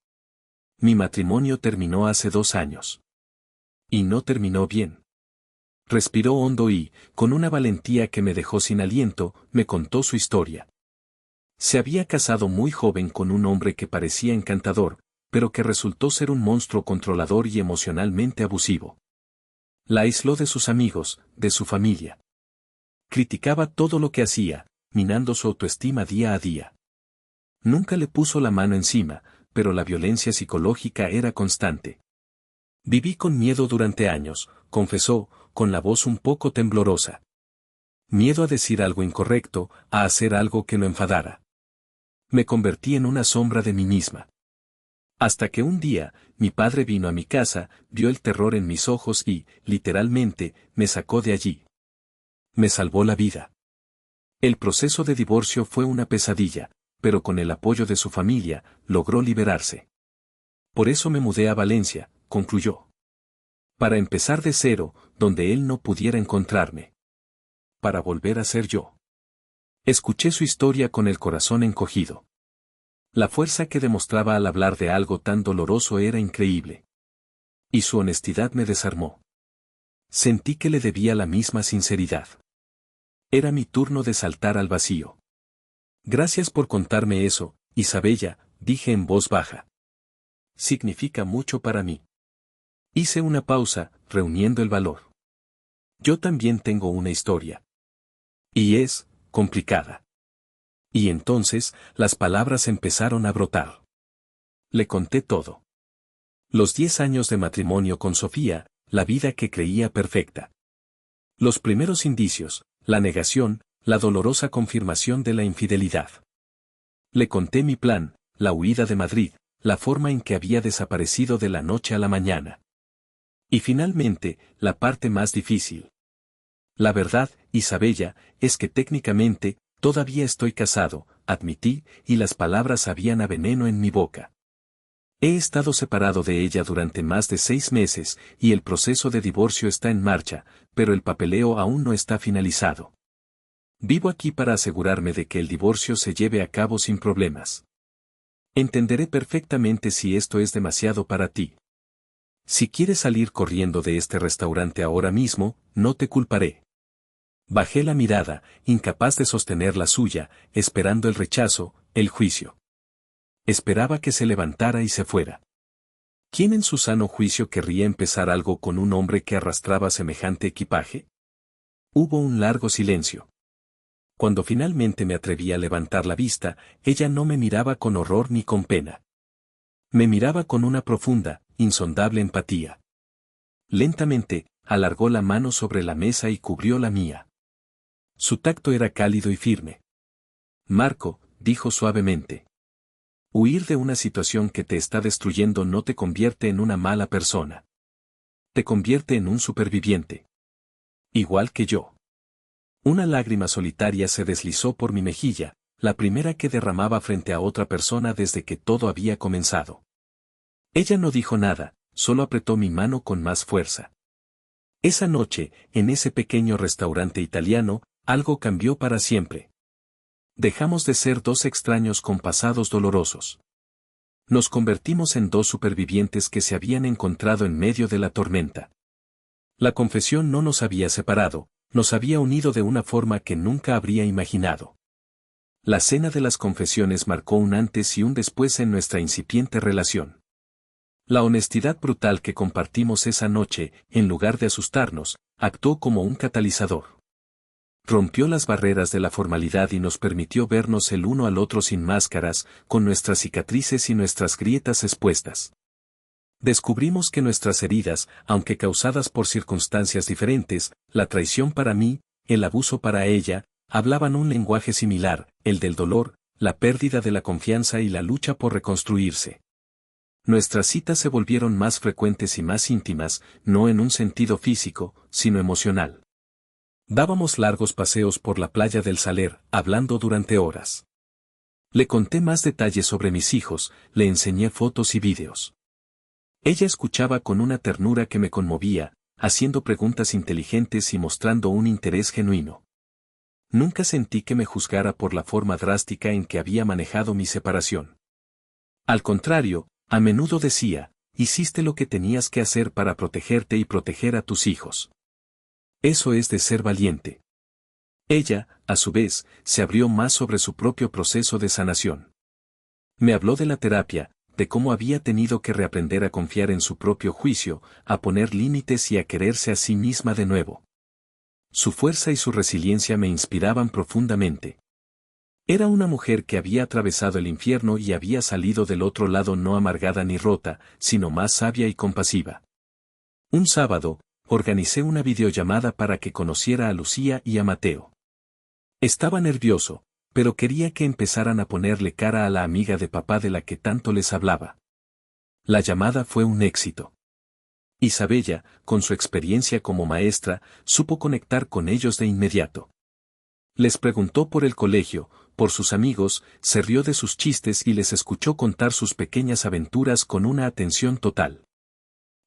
Mi matrimonio terminó hace 2 años. Y no terminó bien. Respiró hondo y, con una valentía que me dejó sin aliento, me contó su historia. Se había casado muy joven con un hombre que parecía encantador, pero que resultó ser un monstruo controlador y emocionalmente abusivo. La aisló de sus amigos, de su familia. Criticaba todo lo que hacía, minando su autoestima día a día. Nunca le puso la mano encima, pero la violencia psicológica era constante. Viví con miedo durante años, confesó, con la voz un poco temblorosa. Miedo a decir algo incorrecto, a hacer algo que lo enfadara. Me convertí en una sombra de mí misma. Hasta que un día, mi padre vino a mi casa, vio el terror en mis ojos y, literalmente, me sacó de allí. Me salvó la vida. El proceso de divorcio fue una pesadilla, pero con el apoyo de su familia, logró liberarse. Por eso me mudé a Valencia, concluyó. Para empezar de cero, donde él no pudiera encontrarme. Para volver a ser yo. Escuché su historia con el corazón encogido. La fuerza que demostraba al hablar de algo tan doloroso era increíble. Y su honestidad me desarmó. Sentí que le debía la misma sinceridad. Era mi turno de saltar al vacío. Gracias por contarme eso, Isabella, dije en voz baja. Significa mucho para mí. Hice una pausa, reuniendo el valor. Yo también tengo una historia. Y es complicada. Y entonces, las palabras empezaron a brotar. Le conté todo. Los 10 años de matrimonio con Sofía, la vida que creía perfecta. Los primeros indicios, la negación, la dolorosa confirmación de la infidelidad. Le conté mi plan, la huida de Madrid, la forma en que había desaparecido de la noche a la mañana. Y finalmente, la parte más difícil. La verdad, Isabella, es que técnicamente, todavía estoy casado, admití, y las palabras habían a veneno en mi boca. He estado separado de ella durante más de 6 meses, y el proceso de divorcio está en marcha, pero el papeleo aún no está finalizado. Vivo aquí para asegurarme de que el divorcio se lleve a cabo sin problemas. Entenderé perfectamente si esto es demasiado para ti. Si quieres salir corriendo de este restaurante ahora mismo, no te culparé. Bajé la mirada, incapaz de sostener la suya, esperando el rechazo, el juicio. Esperaba que se levantara y se fuera. ¿Quién en su sano juicio querría empezar algo con un hombre que arrastraba semejante equipaje? Hubo un largo silencio. Cuando finalmente me atreví a levantar la vista, ella no me miraba con horror ni con pena. Me miraba con una profunda, insondable empatía. Lentamente, alargó la mano sobre la mesa y cubrió la mía. Su tacto era cálido y firme. Marco, dijo suavemente. Huir de una situación que te está destruyendo no te convierte en una mala persona. Te convierte en un superviviente. Igual que yo. Una lágrima solitaria se deslizó por mi mejilla, la primera que derramaba frente a otra persona desde que todo había comenzado. Ella no dijo nada, solo apretó mi mano con más fuerza. Esa noche, en ese pequeño restaurante italiano, algo cambió para siempre. Dejamos de ser dos extraños con pasados dolorosos. Nos convertimos en dos supervivientes que se habían encontrado en medio de la tormenta. La confesión no nos había separado, nos había unido de una forma que nunca habría imaginado. La cena de las confesiones marcó un antes y un después en nuestra incipiente relación. La honestidad brutal que compartimos esa noche, en lugar de asustarnos, actuó como un catalizador. Rompió las barreras de la formalidad y nos permitió vernos el uno al otro sin máscaras, con nuestras cicatrices y nuestras grietas expuestas. Descubrimos que nuestras heridas, aunque causadas por circunstancias diferentes, la traición para mí, el abuso para ella, hablaban un lenguaje similar, el del dolor, la pérdida de la confianza y la lucha por reconstruirse. Nuestras citas se volvieron más frecuentes y más íntimas, no en un sentido físico, sino emocional. Dábamos largos paseos por la playa del Saler, hablando durante horas. Le conté más detalles sobre mis hijos, le enseñé fotos y vídeos. Ella escuchaba con una ternura que me conmovía, haciendo preguntas inteligentes y mostrando un interés genuino. Nunca sentí que me juzgara por la forma drástica en que había manejado mi separación. Al contrario, a menudo decía, hiciste lo que tenías que hacer para protegerte y proteger a tus hijos. Eso es de ser valiente. Ella, a su vez, se abrió más sobre su propio proceso de sanación. Me habló de la terapia, de cómo había tenido que reaprender a confiar en su propio juicio, a poner límites y a quererse a sí misma de nuevo. Su fuerza y su resiliencia me inspiraban profundamente. Era una mujer que había atravesado el infierno y había salido del otro lado no amargada ni rota, sino más sabia y compasiva. Un sábado, organicé una videollamada para que conociera a Lucía y a Mateo. Estaba nervioso, pero quería que empezaran a ponerle cara a la amiga de papá de la que tanto les hablaba. La llamada fue un éxito. Isabella, con su experiencia como maestra, supo conectar con ellos de inmediato. Les preguntó por el colegio, por sus amigos, se rió de sus chistes y les escuchó contar sus pequeñas aventuras con una atención total.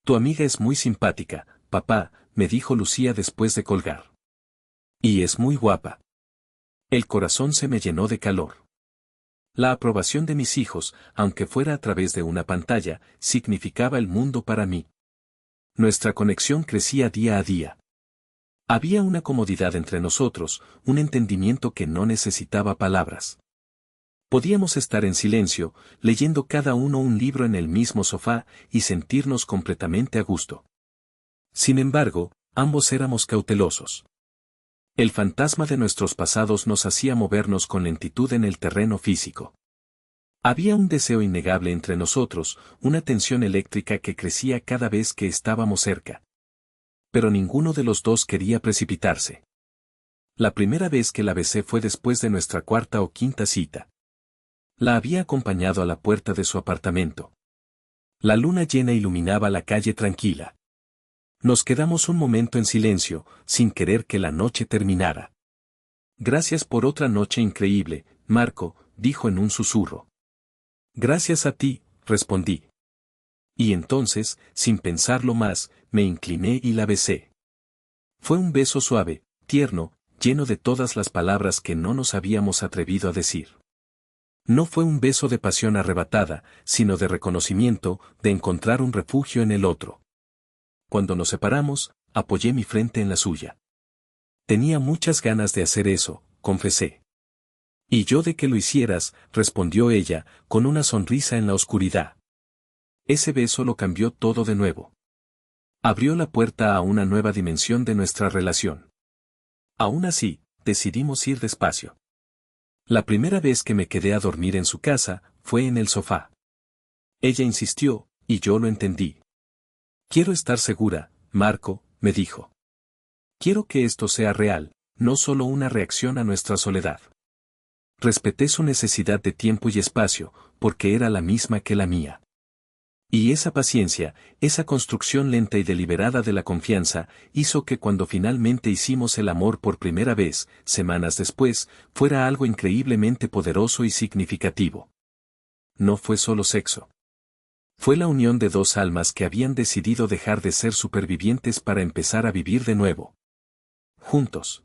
Tu amiga es muy simpática, papá, me dijo Lucía después de colgar. Y es muy guapa. El corazón se me llenó de calor. La aprobación de mis hijos, aunque fuera a través de una pantalla, significaba el mundo para mí. Nuestra conexión crecía día a día. Había una comodidad entre nosotros, un entendimiento que no necesitaba palabras. Podíamos estar en silencio, leyendo cada uno un libro en el mismo sofá y sentirnos completamente a gusto. Sin embargo, ambos éramos cautelosos. El fantasma de nuestros pasados nos hacía movernos con lentitud en el terreno físico. Había un deseo innegable entre nosotros, una tensión eléctrica que crecía cada vez que estábamos cerca. Pero ninguno de los dos quería precipitarse. La primera vez que la besé fue después de nuestra cuarta o quinta cita. La había acompañado a la puerta de su apartamento. La luna llena iluminaba la calle tranquila. Nos quedamos un momento en silencio, sin querer que la noche terminara. Gracias por otra noche increíble, Marco, dijo en un susurro. Gracias a ti, respondí. Y entonces, sin pensarlo más, me incliné y la besé. Fue un beso suave, tierno, lleno de todas las palabras que no nos habíamos atrevido a decir. No fue un beso de pasión arrebatada, sino de reconocimiento, de encontrar un refugio en el otro. Cuando nos separamos, apoyé mi frente en la suya. Tenía muchas ganas de hacer eso, confesé. Y yo de que lo hicieras, respondió ella, con una sonrisa en la oscuridad. Ese beso lo cambió todo de nuevo. Abrió la puerta a una nueva dimensión de nuestra relación. Aún así, decidimos ir despacio. La primera vez que me quedé a dormir en su casa, fue en el sofá. Ella insistió, y yo lo entendí. Quiero estar segura, Marco, me dijo. Quiero que esto sea real, no solo una reacción a nuestra soledad. Respeté su necesidad de tiempo y espacio, porque era la misma que la mía. Y esa paciencia, esa construcción lenta y deliberada de la confianza, hizo que cuando finalmente hicimos el amor por primera vez, semanas después, fuera algo increíblemente poderoso y significativo. No fue solo sexo. Fue la unión de dos almas que habían decidido dejar de ser supervivientes para empezar a vivir de nuevo. Juntos.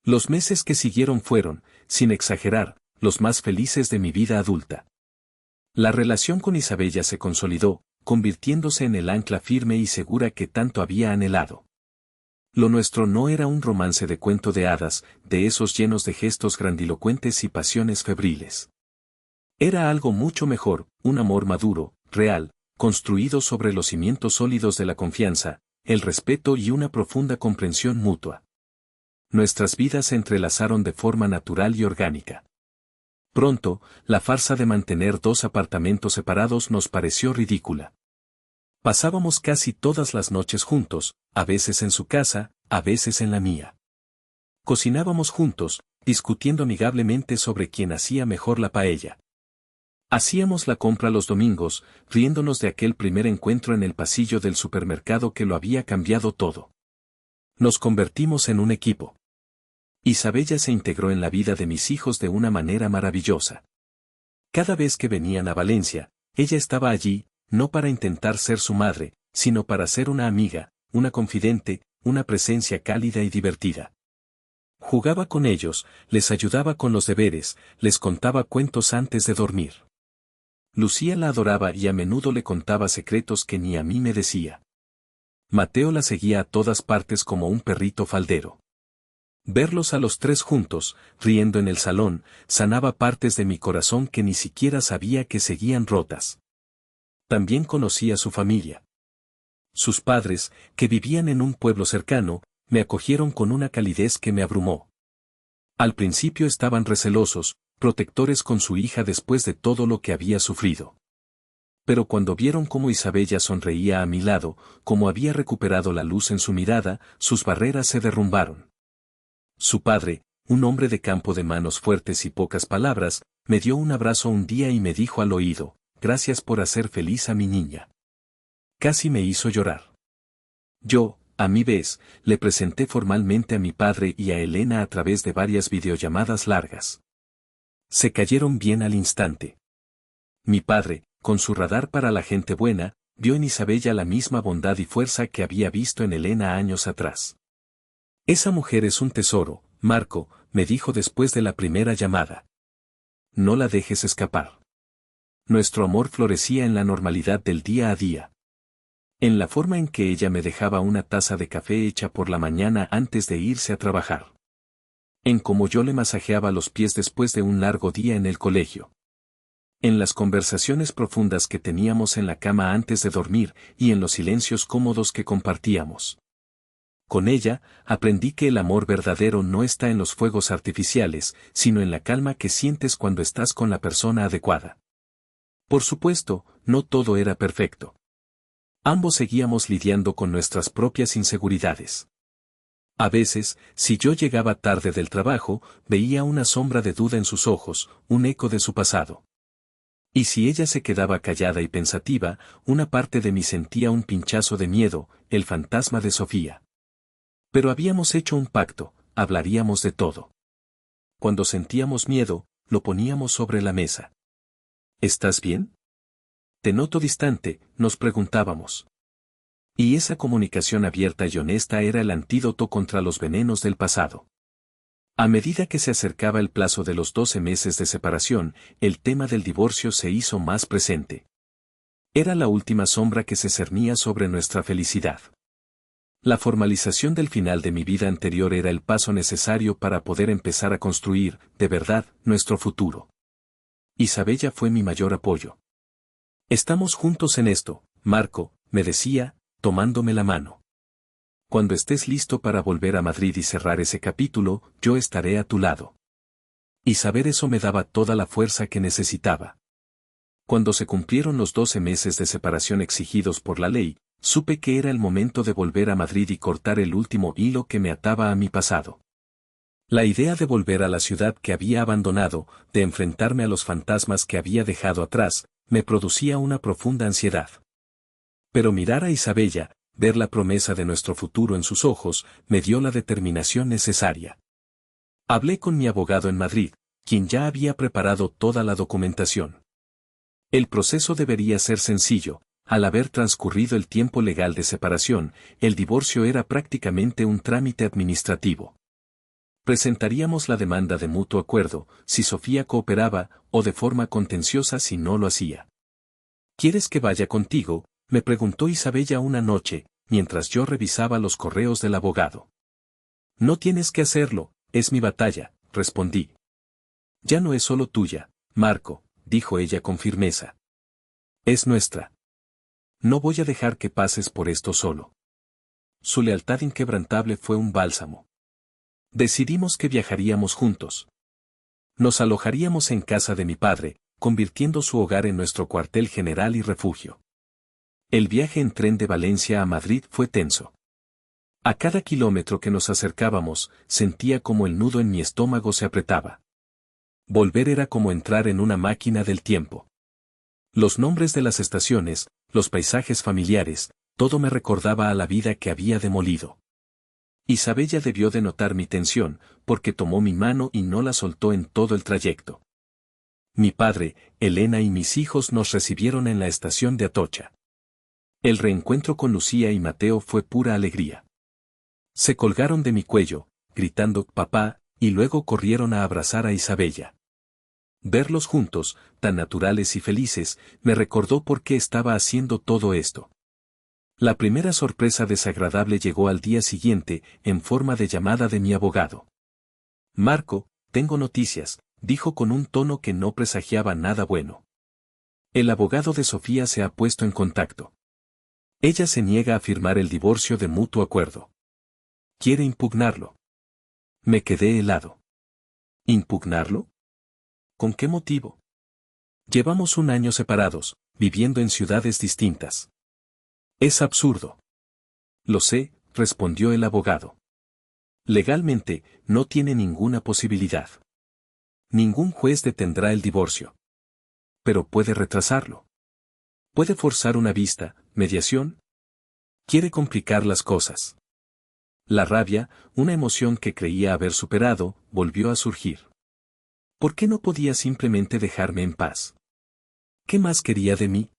Los meses que siguieron fueron, sin exagerar, los más felices de mi vida adulta. La relación con Isabella se consolidó, convirtiéndose en el ancla firme y segura que tanto había anhelado. Lo nuestro no era un romance de cuento de hadas, de esos llenos de gestos grandilocuentes y pasiones febriles. Era algo mucho mejor, un amor maduro, real, construido sobre los cimientos sólidos de la confianza, el respeto y una profunda comprensión mutua. Nuestras vidas se entrelazaron de forma natural y orgánica. Pronto, la farsa de mantener dos apartamentos separados nos pareció ridícula. Pasábamos casi todas las noches juntos, a veces en su casa, a veces en la mía. Cocinábamos juntos, discutiendo amigablemente sobre quién hacía mejor la paella. Hacíamos la compra los domingos, riéndonos de aquel primer encuentro en el pasillo del supermercado que lo había cambiado todo. Nos convertimos en un equipo. Isabella se integró en la vida de mis hijos de una manera maravillosa. Cada vez que venían a Valencia, ella estaba allí, no para intentar ser su madre, sino para ser una amiga, una confidente, una presencia cálida y divertida. Jugaba con ellos, les ayudaba con los deberes, les contaba cuentos antes de dormir. Lucía la adoraba y a menudo le contaba secretos que ni a mí me decía. Mateo la seguía a todas partes como un perrito faldero. Verlos a los tres juntos, riendo en el salón, sanaba partes de mi corazón que ni siquiera sabía que seguían rotas. También conocí a su familia. Sus padres, que vivían en un pueblo cercano, me acogieron con una calidez que me abrumó. Al principio estaban recelosos, protectores con su hija después de todo lo que había sufrido. Pero cuando vieron cómo Isabella sonreía a mi lado, cómo había recuperado la luz en su mirada, sus barreras se derrumbaron. Su padre, un hombre de campo de manos fuertes y pocas palabras, me dio un abrazo un día y me dijo al oído, gracias por hacer feliz a mi niña. Casi me hizo llorar. Yo, a mi vez, le presenté formalmente a mi padre y a Elena a través de varias videollamadas largas. Se cayeron bien al instante. Mi padre, con su radar para la gente buena, vio en Isabella la misma bondad y fuerza que había visto en Elena años atrás. Esa mujer es un tesoro, Marco, me dijo después de la primera llamada. No la dejes escapar. Nuestro amor florecía en la normalidad del día a día. En la forma en que ella me dejaba una taza de café hecha por la mañana antes de irse a trabajar. En cómo yo le masajeaba los pies después de un largo día en el colegio. En las conversaciones profundas que teníamos en la cama antes de dormir y en los silencios cómodos que compartíamos. Con ella, aprendí que el amor verdadero no está en los fuegos artificiales, sino en la calma que sientes cuando estás con la persona adecuada. Por supuesto, no todo era perfecto. Ambos seguíamos lidiando con nuestras propias inseguridades. A veces, si yo llegaba tarde del trabajo, veía una sombra de duda en sus ojos, un eco de su pasado. Y si ella se quedaba callada y pensativa, una parte de mí sentía un pinchazo de miedo, el fantasma de Sofía. Pero habíamos hecho un pacto, hablaríamos de todo. Cuando sentíamos miedo, lo poníamos sobre la mesa. ¿Estás bien? Te noto distante, nos preguntábamos. Y esa comunicación abierta y honesta era el antídoto contra los venenos del pasado. A medida que se acercaba el plazo de los 12 meses de separación, el tema del divorcio se hizo más presente. Era la última sombra que se cernía sobre nuestra felicidad. La formalización del final de mi vida anterior era el paso necesario para poder empezar a construir, de verdad, nuestro futuro. Isabella fue mi mayor apoyo. Estamos juntos en esto, Marco, me decía, tomándome la mano. Cuando estés listo para volver a Madrid y cerrar ese capítulo, yo estaré a tu lado. Y saber eso me daba toda la fuerza que necesitaba. Cuando se cumplieron los 12 meses de separación exigidos por la ley, supe que era el momento de volver a Madrid y cortar el último hilo que me ataba a mi pasado. La idea de volver a la ciudad que había abandonado, de enfrentarme a los fantasmas que había dejado atrás, me producía una profunda ansiedad. Pero mirar a Isabella, ver la promesa de nuestro futuro en sus ojos, me dio la determinación necesaria. Hablé con mi abogado en Madrid, quien ya había preparado toda la documentación. El proceso debería ser sencillo. Al haber transcurrido el tiempo legal de separación, el divorcio era prácticamente un trámite administrativo. Presentaríamos la demanda de mutuo acuerdo, si Sofía cooperaba, o de forma contenciosa si no lo hacía. ¿Quieres que vaya contigo?, me preguntó Isabella una noche, mientras yo revisaba los correos del abogado. No tienes que hacerlo, es mi batalla, respondí. Ya no es solo tuya, Marco, dijo ella con firmeza. Es nuestra. No voy a dejar que pases por esto solo. Su lealtad inquebrantable fue un bálsamo. Decidimos que viajaríamos juntos. Nos alojaríamos en casa de mi padre, convirtiendo su hogar en nuestro cuartel general y refugio. El viaje en tren de Valencia a Madrid fue tenso. A cada kilómetro que nos acercábamos, sentía como el nudo en mi estómago se apretaba. Volver era como entrar en una máquina del tiempo. Los nombres de las estaciones, los paisajes familiares, todo me recordaba a la vida que había demolido. Isabella debió de notar mi tensión, porque tomó mi mano y no la soltó en todo el trayecto. Mi padre, Elena y mis hijos nos recibieron en la estación de Atocha. El reencuentro con Lucía y Mateo fue pura alegría. Se colgaron de mi cuello, gritando «papá», y luego corrieron a abrazar a Isabella. Verlos juntos, tan naturales y felices, me recordó por qué estaba haciendo todo esto. La primera sorpresa desagradable llegó al día siguiente, en forma de llamada de mi abogado. Marco, tengo noticias, dijo con un tono que no presagiaba nada bueno. El abogado de Sofía se ha puesto en contacto. Ella se niega a firmar el divorcio de mutuo acuerdo. Quiere impugnarlo. Me quedé helado. ¿Impugnarlo? ¿Con qué motivo? Llevamos un año separados, viviendo en ciudades distintas. Es absurdo. Lo sé, respondió el abogado. Legalmente, no tiene ninguna posibilidad. Ningún juez detendrá el divorcio. Pero puede retrasarlo. Puede forzar una vista, mediación. Quiere complicar las cosas. La rabia, una emoción que creía haber superado, volvió a surgir. ¿Por qué no podía simplemente dejarme en paz? ¿Qué más quería de mí?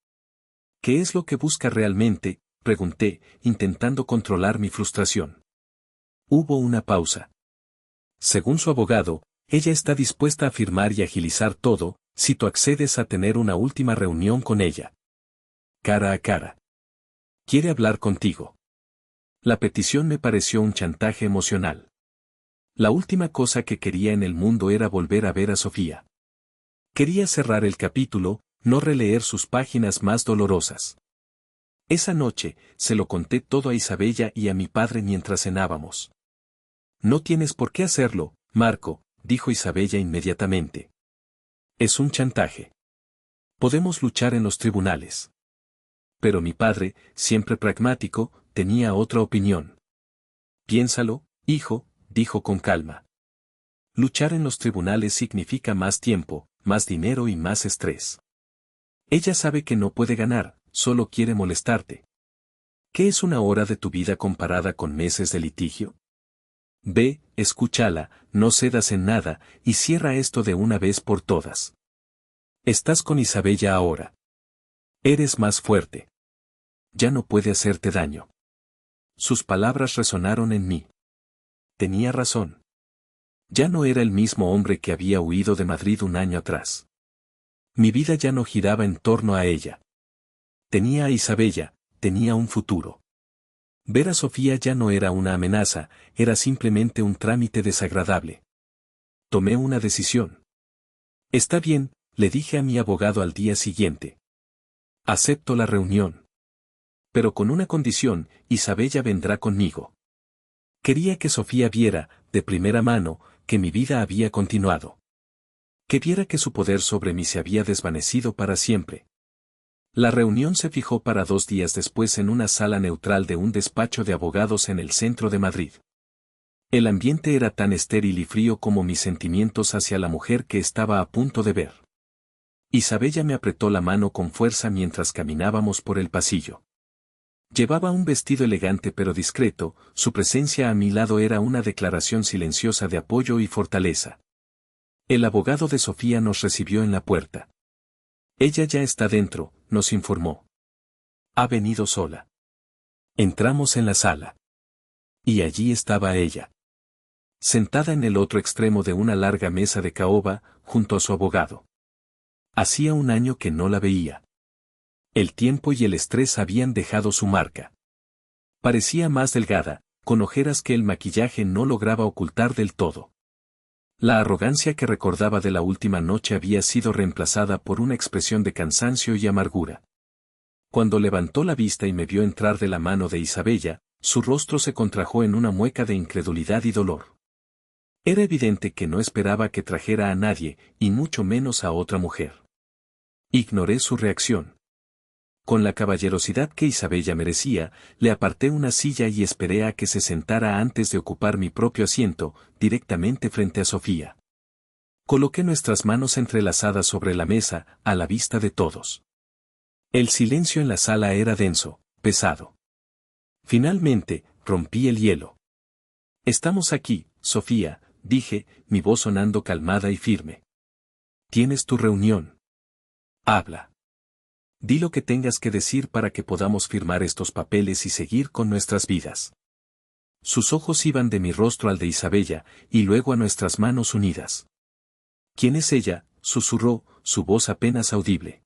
¿Qué es lo que busca realmente?, pregunté, intentando controlar mi frustración. Hubo una pausa. Según su abogado, ella está dispuesta a firmar y agilizar todo, si tú accedes a tener una última reunión con ella. Cara a cara. Quiere hablar contigo. La petición me pareció un chantaje emocional. La última cosa que quería en el mundo era volver a ver a Sofía. Quería cerrar el capítulo, no releer sus páginas más dolorosas. Esa noche, se lo conté todo a Isabella y a mi padre mientras cenábamos. No tienes por qué hacerlo, Marco, dijo Isabella inmediatamente. Es un chantaje. Podemos luchar en los tribunales. Pero mi padre, siempre pragmático, tenía otra opinión. Piénsalo, hijo, dijo con calma. Luchar en los tribunales significa más tiempo, más dinero y más estrés. Ella sabe que no puede ganar, solo quiere molestarte. ¿Qué es una hora de tu vida comparada con meses de litigio? Ve, escúchala, no cedas en nada, y cierra esto de una vez por todas. Estás con Isabella ahora. Eres más fuerte. Ya no puede hacerte daño. Sus palabras resonaron en mí. Tenía razón. Ya no era el mismo hombre que había huido de Madrid un año atrás. Mi vida ya no giraba en torno a ella. Tenía a Isabella, tenía un futuro. Ver a Sofía ya no era una amenaza, era simplemente un trámite desagradable. Tomé una decisión. Está bien, le dije a mi abogado al día siguiente. Acepto la reunión. Pero con una condición, Isabella vendrá conmigo. Quería que Sofía viera, de primera mano, que mi vida había continuado. Que viera que su poder sobre mí se había desvanecido para siempre. La reunión se fijó para 2 días después en una sala neutral de un despacho de abogados en el centro de Madrid. El ambiente era tan estéril y frío como mis sentimientos hacia la mujer que estaba a punto de ver. Isabella me apretó la mano con fuerza mientras caminábamos por el pasillo. Llevaba un vestido elegante pero discreto, su presencia a mi lado era una declaración silenciosa de apoyo y fortaleza. El abogado de Sofía nos recibió en la puerta. Ella ya está dentro, nos informó. Ha venido sola. Entramos en la sala. Y allí estaba ella. Sentada en el otro extremo de una larga mesa de caoba, junto a su abogado. Hacía un año que no la veía. El tiempo y el estrés habían dejado su marca. Parecía más delgada, con ojeras que el maquillaje no lograba ocultar del todo. La arrogancia que recordaba de la última noche había sido reemplazada por una expresión de cansancio y amargura. Cuando levantó la vista y me vio entrar de la mano de Isabella, su rostro se contrajo en una mueca de incredulidad y dolor. Era evidente que no esperaba que trajera a nadie, y mucho menos a otra mujer. Ignoré su reacción. Con la caballerosidad que Isabella merecía, le aparté una silla y esperé a que se sentara antes de ocupar mi propio asiento, directamente frente a Sofía. Coloqué nuestras manos entrelazadas sobre la mesa, a la vista de todos. El silencio en la sala era denso, pesado. Finalmente, rompí el hielo. Estamos aquí, Sofía, dije, mi voz sonando calmada y firme. Tienes tu reunión. Habla. Di lo que tengas que decir para que podamos firmar estos papeles y seguir con nuestras vidas. Sus ojos iban de mi rostro al de Isabella, y luego a nuestras manos unidas. ¿Quién es ella?, susurró, su voz apenas audible.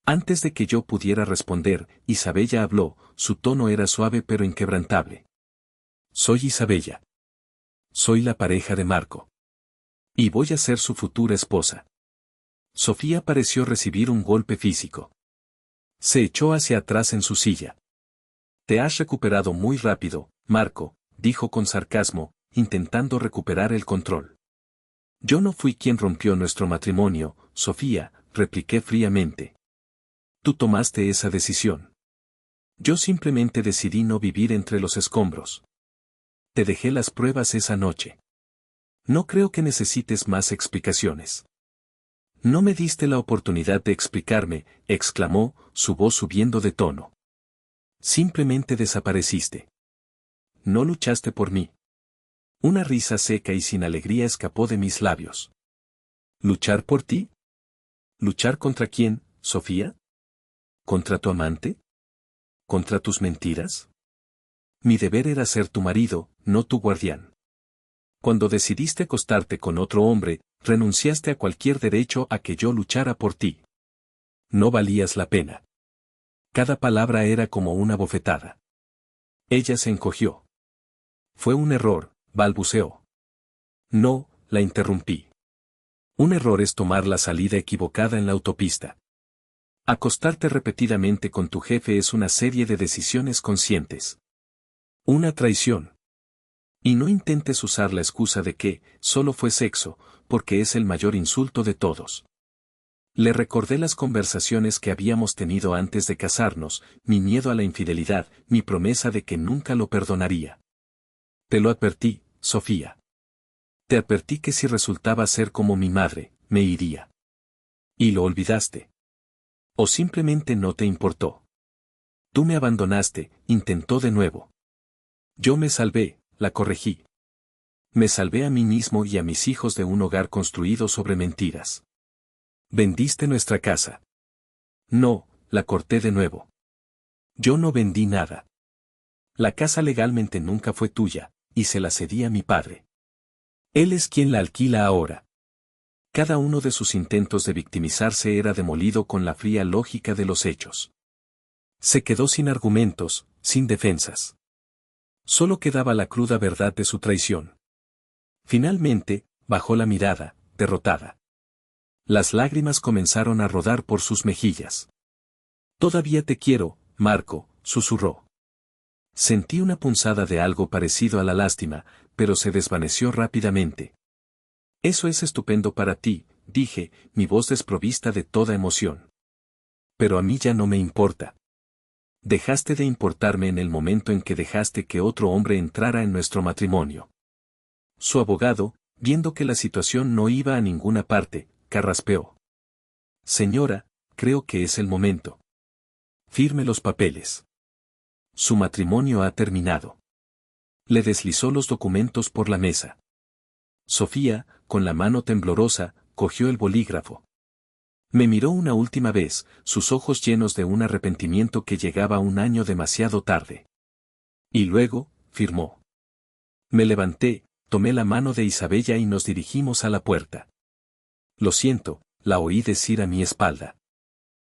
Antes de que yo pudiera responder, Isabella habló, su tono era suave pero inquebrantable. Soy Isabella. Soy la pareja de Marco. Y voy a ser su futura esposa. Sofía pareció recibir un golpe físico. Se echó hacia atrás en su silla. Te has recuperado muy rápido, Marco, dijo con sarcasmo, intentando recuperar el control. Yo no fui quien rompió nuestro matrimonio, Sofía, repliqué fríamente. Tú tomaste esa decisión. Yo simplemente decidí no vivir entre los escombros. Te dejé las pruebas esa noche. No creo que necesites más explicaciones. No me diste la oportunidad de explicarme, exclamó, su voz subiendo de tono. Simplemente desapareciste. No luchaste por mí. Una risa seca y sin alegría escapó de mis labios. ¿Luchar por ti? ¿Luchar contra quién, Sofía? ¿Contra tu amante? ¿Contra tus mentiras? Mi deber era ser tu marido, no tu guardián. Cuando decidiste acostarte con otro hombre, renunciaste a cualquier derecho a que yo luchara por ti. No valías la pena. Cada palabra era como una bofetada. Ella se encogió. Fue un error, balbuceó. No, la interrumpí. Un error es tomar la salida equivocada en la autopista. Acostarte repetidamente con tu jefe es una serie de decisiones conscientes. Una traición. Y no intentes usar la excusa de que solo fue sexo, porque es el mayor insulto de todos. Le recordé las conversaciones que habíamos tenido antes de casarnos, mi miedo a la infidelidad, mi promesa de que nunca lo perdonaría. Te lo advertí, Sofía. Te advertí que si resultaba ser como mi madre, me iría. ¿Y lo olvidaste? ¿O simplemente no te importó? Tú me abandonaste, intentó de nuevo. Yo me salvé, la corregí. Me salvé a mí mismo y a mis hijos de un hogar construido sobre mentiras. Vendiste nuestra casa. No, la corté de nuevo. Yo no vendí nada. La casa legalmente nunca fue tuya, y se la cedí a mi padre. Él es quien la alquila ahora. Cada uno de sus intentos de victimizarse era demolido con la fría lógica de los hechos. Se quedó sin argumentos, sin defensas. Solo quedaba la cruda verdad de su traición. Finalmente, bajó la mirada, derrotada. Las lágrimas comenzaron a rodar por sus mejillas. Todavía te quiero, Marco, susurró. Sentí una punzada de algo parecido a la lástima, pero se desvaneció rápidamente. Eso es estupendo para ti, dije, mi voz desprovista de toda emoción. Pero a mí ya no me importa. Dejaste de importarme en el momento en que dejaste que otro hombre entrara en nuestro matrimonio. Su abogado, viendo que la situación no iba a ninguna parte, carraspeó. Señora, creo que es el momento. Firme los papeles. Su matrimonio ha terminado. Le deslizó los documentos por la mesa. Sofía, con la mano temblorosa, cogió el bolígrafo. Me miró una última vez, sus ojos llenos de un arrepentimiento que llegaba un año demasiado tarde. Y luego, firmó. Me levanté, tomé la mano de Isabella y nos dirigimos a la puerta. Lo siento, la oí decir a mi espalda.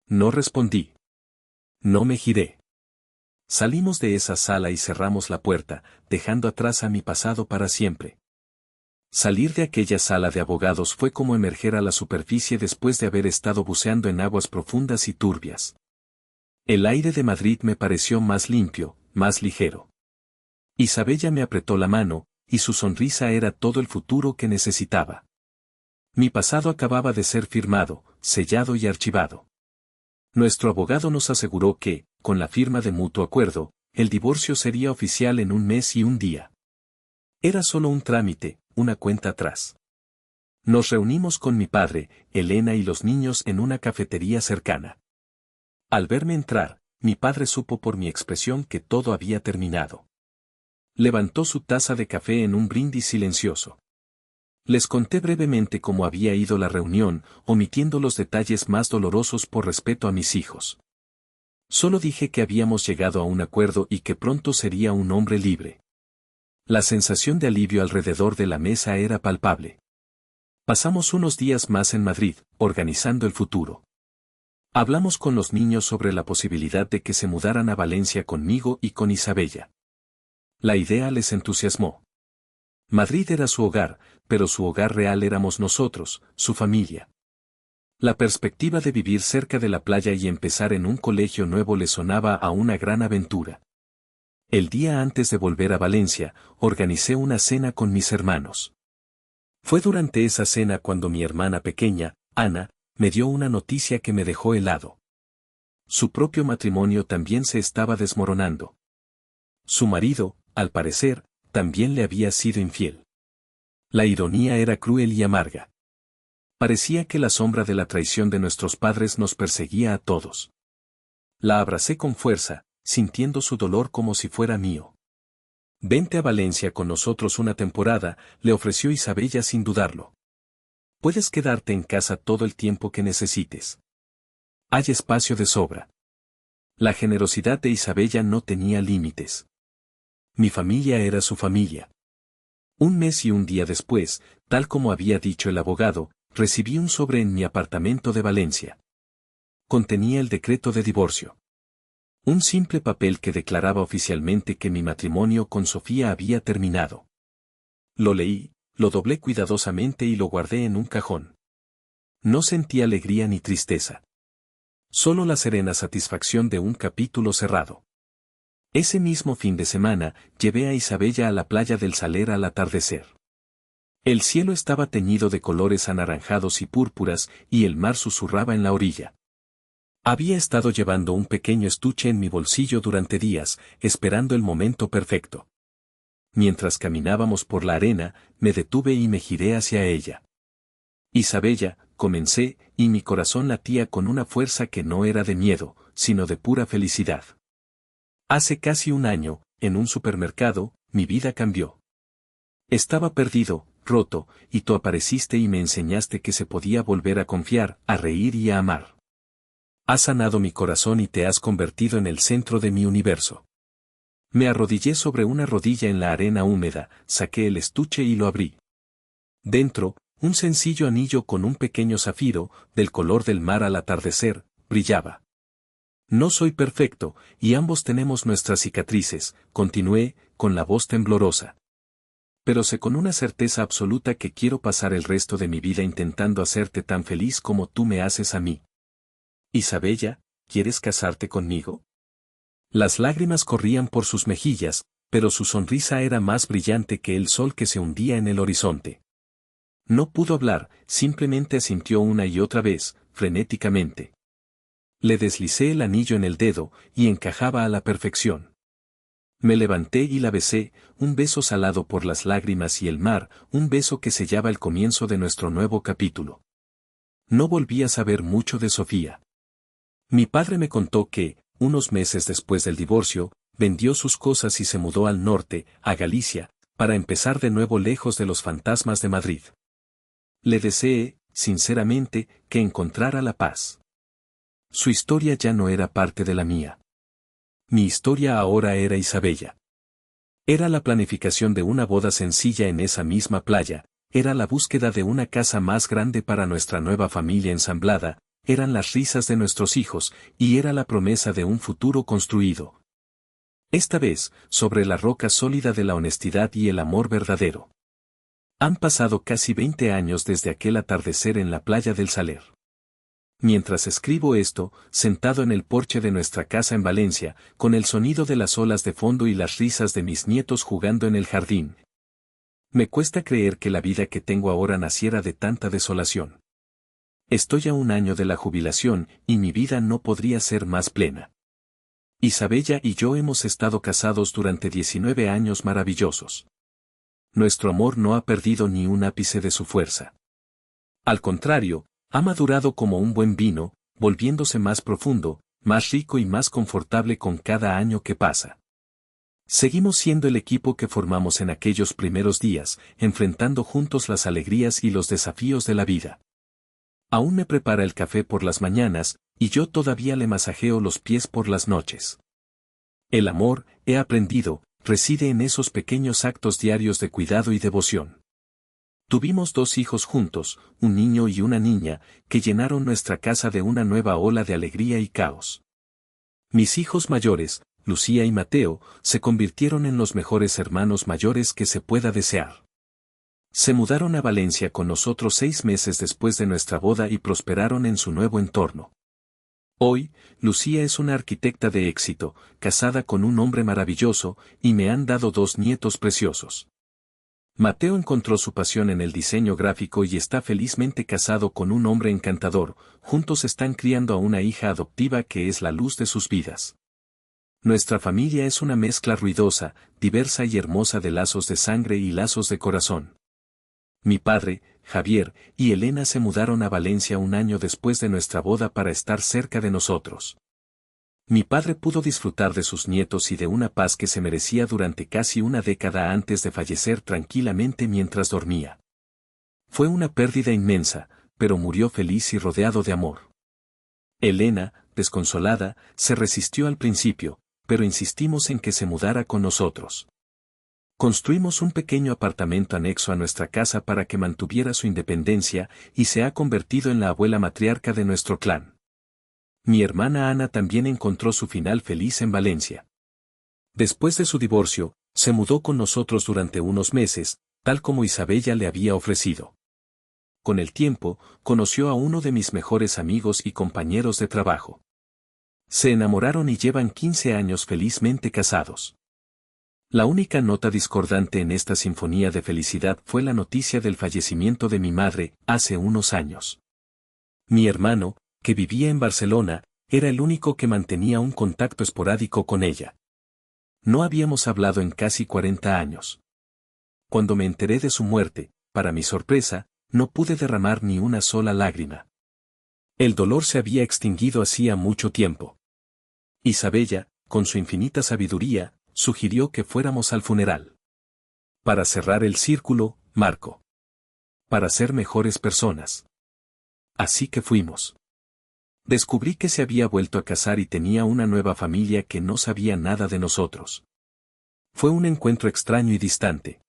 No respondí. No me giré. Salimos de esa sala y cerramos la puerta, dejando atrás a mi pasado para siempre. Salir de aquella sala de abogados fue como emerger a la superficie después de haber estado buceando en aguas profundas y turbias. El aire de Madrid me pareció más limpio, más ligero. Isabella me apretó la mano, y su sonrisa era todo el futuro que necesitaba. Mi pasado acababa de ser firmado, sellado y archivado. Nuestro abogado nos aseguró que, con la firma de mutuo acuerdo, el divorcio sería oficial en un mes y un día. Era solo un trámite, una cuenta atrás. Nos reunimos con mi padre, Elena y los niños en una cafetería cercana. Al verme entrar, mi padre supo por mi expresión que todo había terminado. Levantó su taza de café en un brindis silencioso. Les conté brevemente cómo había ido la reunión, omitiendo los detalles más dolorosos por respeto a mis hijos. Solo dije que habíamos llegado a un acuerdo y que pronto sería un hombre libre. La sensación de alivio alrededor de la mesa era palpable. Pasamos unos días más en Madrid, organizando el futuro. Hablamos con los niños sobre la posibilidad de que se mudaran a Valencia conmigo y con Isabella. La idea les entusiasmó. Madrid era su hogar, pero su hogar real éramos nosotros, su familia. La perspectiva de vivir cerca de la playa y empezar en un colegio nuevo le sonaba a una gran aventura. El día antes de volver a Valencia, organicé una cena con mis hermanos. Fue durante esa cena cuando mi hermana pequeña, Ana, me dio una noticia que me dejó helado. Su propio matrimonio también se estaba desmoronando. Su marido, al parecer, también le había sido infiel. La ironía era cruel y amarga. Parecía que la sombra de la traición de nuestros padres nos perseguía a todos. La abracé con fuerza, sintiendo su dolor como si fuera mío. Vente a Valencia con nosotros una temporada, le ofreció Isabella sin dudarlo. Puedes quedarte en casa todo el tiempo que necesites. Hay espacio de sobra. La generosidad de Isabella no tenía límites. Mi familia era su familia. Un mes y un día después, tal como había dicho el abogado, recibí un sobre en mi apartamento de Valencia. Contenía el decreto de divorcio. Un simple papel que declaraba oficialmente que mi matrimonio con Sofía había terminado. Lo leí, lo doblé cuidadosamente y lo guardé en un cajón. No sentí alegría ni tristeza. Solo la serena satisfacción de un capítulo cerrado. Ese mismo fin de semana, llevé a Isabella a la playa del Saler al atardecer. El cielo estaba teñido de colores anaranjados y púrpuras, y el mar susurraba en la orilla. Había estado llevando un pequeño estuche en mi bolsillo durante días, esperando el momento perfecto. Mientras caminábamos por la arena, me detuve y me giré hacia ella. Isabella, comencé, y mi corazón latía con una fuerza que no era de miedo, sino de pura felicidad. Hace casi un año, en un supermercado, mi vida cambió. Estaba perdido, roto, y tú apareciste y me enseñaste que se podía volver a confiar, a reír y a amar. Has sanado mi corazón y te has convertido en el centro de mi universo. Me arrodillé sobre una rodilla en la arena húmeda, saqué el estuche y lo abrí. Dentro, un sencillo anillo con un pequeño zafiro, del color del mar al atardecer, brillaba. No soy perfecto, y ambos tenemos nuestras cicatrices, continué, con la voz temblorosa. Pero sé con una certeza absoluta que quiero pasar el resto de mi vida intentando hacerte tan feliz como tú me haces a mí. Isabella, ¿quieres casarte conmigo? Las lágrimas corrían por sus mejillas, pero su sonrisa era más brillante que el sol que se hundía en el horizonte. No pudo hablar, simplemente asintió una y otra vez, frenéticamente. Le deslicé el anillo en el dedo, y encajaba a la perfección. Me levanté y la besé, un beso salado por las lágrimas y el mar, un beso que sellaba el comienzo de nuestro nuevo capítulo. No volví a saber mucho de Sofía. Mi padre me contó que, unos meses después del divorcio, vendió sus cosas y se mudó al norte, a Galicia, para empezar de nuevo lejos de los fantasmas de Madrid. Le deseé, sinceramente, que encontrara la paz. Su historia ya no era parte de la mía. Mi historia ahora era Isabella. Era la planificación de una boda sencilla en esa misma playa, era la búsqueda de una casa más grande para nuestra nueva familia ensamblada, eran las risas de nuestros hijos, y era la promesa de un futuro construido. Esta vez, sobre la roca sólida de la honestidad y el amor verdadero. Han pasado casi 20 años desde aquel atardecer en la playa del Saler. Mientras escribo esto, sentado en el porche de nuestra casa en Valencia, con el sonido de las olas de fondo y las risas de mis nietos jugando en el jardín. Me cuesta creer que la vida que tengo ahora naciera de tanta desolación. Estoy a un año de la jubilación, y mi vida no podría ser más plena. Isabella y yo hemos estado casados durante 19 años maravillosos. Nuestro amor no ha perdido ni un ápice de su fuerza. Al contrario, ha madurado como un buen vino, volviéndose más profundo, más rico y más confortable con cada año que pasa. Seguimos siendo el equipo que formamos en aquellos primeros días, enfrentando juntos las alegrías y los desafíos de la vida. Aún me prepara el café por las mañanas, y yo todavía le masajeo los pies por las noches. El amor, he aprendido, reside en esos pequeños actos diarios de cuidado y devoción. Tuvimos 2 hijos juntos, un niño y una niña, que llenaron nuestra casa de una nueva ola de alegría y caos. Mis hijos mayores, Lucía y Mateo, se convirtieron en los mejores hermanos mayores que se pueda desear. Se mudaron a Valencia con nosotros 6 meses después de nuestra boda y prosperaron en su nuevo entorno. Hoy, Lucía es una arquitecta de éxito, casada con un hombre maravilloso, y me han dado 2 nietos preciosos. Mateo encontró su pasión en el diseño gráfico y está felizmente casado con un hombre encantador, juntos están criando a una hija adoptiva que es la luz de sus vidas. Nuestra familia es una mezcla ruidosa, diversa y hermosa de lazos de sangre y lazos de corazón. Mi padre, Javier, y Elena se mudaron a Valencia un año después de nuestra boda para estar cerca de nosotros. Mi padre pudo disfrutar de sus nietos y de una paz que se merecía durante casi una década antes de fallecer tranquilamente mientras dormía. Fue una pérdida inmensa, pero murió feliz y rodeado de amor. Elena, desconsolada, se resistió al principio, pero insistimos en que se mudara con nosotros. Construimos un pequeño apartamento anexo a nuestra casa para que mantuviera su independencia y se ha convertido en la abuela matriarca de nuestro clan. Mi hermana Ana también encontró su final feliz en Valencia. Después de su divorcio, se mudó con nosotros durante unos meses, tal como Isabella le había ofrecido. Con el tiempo, conoció a uno de mis mejores amigos y compañeros de trabajo. Se enamoraron y llevan 15 años felizmente casados. La única nota discordante en esta sinfonía de felicidad fue la noticia del fallecimiento de mi madre, hace unos años. Mi hermano, que vivía en Barcelona, era el único que mantenía un contacto esporádico con ella. No habíamos hablado en casi 40 años. Cuando me enteré de su muerte, para mi sorpresa, no pude derramar ni una sola lágrima. El dolor se había extinguido hacía mucho tiempo. Isabella, con su infinita sabiduría, sugirió que fuéramos al funeral. Para cerrar el círculo, Marco. Para ser mejores personas. Así que fuimos. Descubrí que se había vuelto a casar y tenía una nueva familia que no sabía nada de nosotros. Fue un encuentro extraño y distante.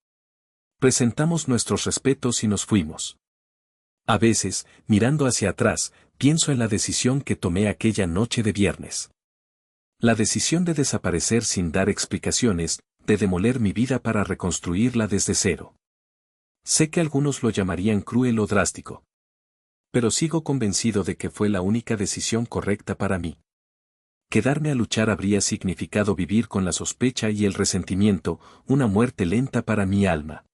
Presentamos nuestros respetos y nos fuimos. A veces, mirando hacia atrás, pienso en la decisión que tomé aquella noche de viernes. La decisión de desaparecer sin dar explicaciones, de demoler mi vida para reconstruirla desde cero. Sé que algunos lo llamarían cruel o drástico. Pero sigo convencido de que fue la única decisión correcta para mí. Quedarme a luchar habría significado vivir con la sospecha y el resentimiento, una muerte lenta para mi alma.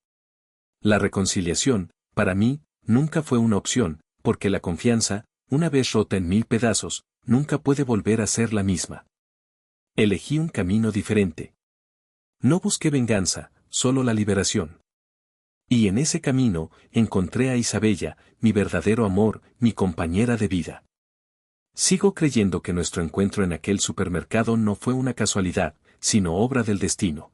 La reconciliación, para mí, nunca fue una opción, porque la confianza, una vez rota en 1000 pedazos, nunca puede volver a ser la misma. Elegí un camino diferente. No busqué venganza, solo la liberación. Y en ese camino, encontré a Isabella, mi verdadero amor, mi compañera de vida. Sigo creyendo que nuestro encuentro en aquel supermercado no fue una casualidad, sino obra del destino.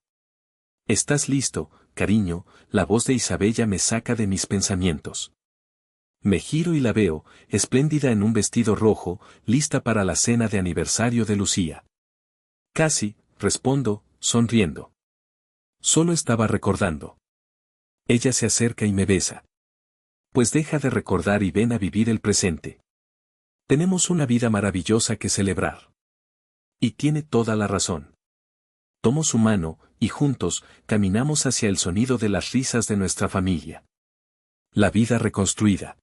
¿Estás listo, cariño? La voz de Isabella me saca de mis pensamientos. Me giro y la veo, espléndida en un vestido rojo, lista para la cena de aniversario de Lucía. Casi, respondo, sonriendo. Solo estaba recordando. Ella se acerca y me besa. Pues deja de recordar y ven a vivir el presente. Tenemos una vida maravillosa que celebrar. Y tiene toda la razón. Tomo su mano, y juntos, caminamos hacia el sonido de las risas de nuestra familia. La vida reconstruida.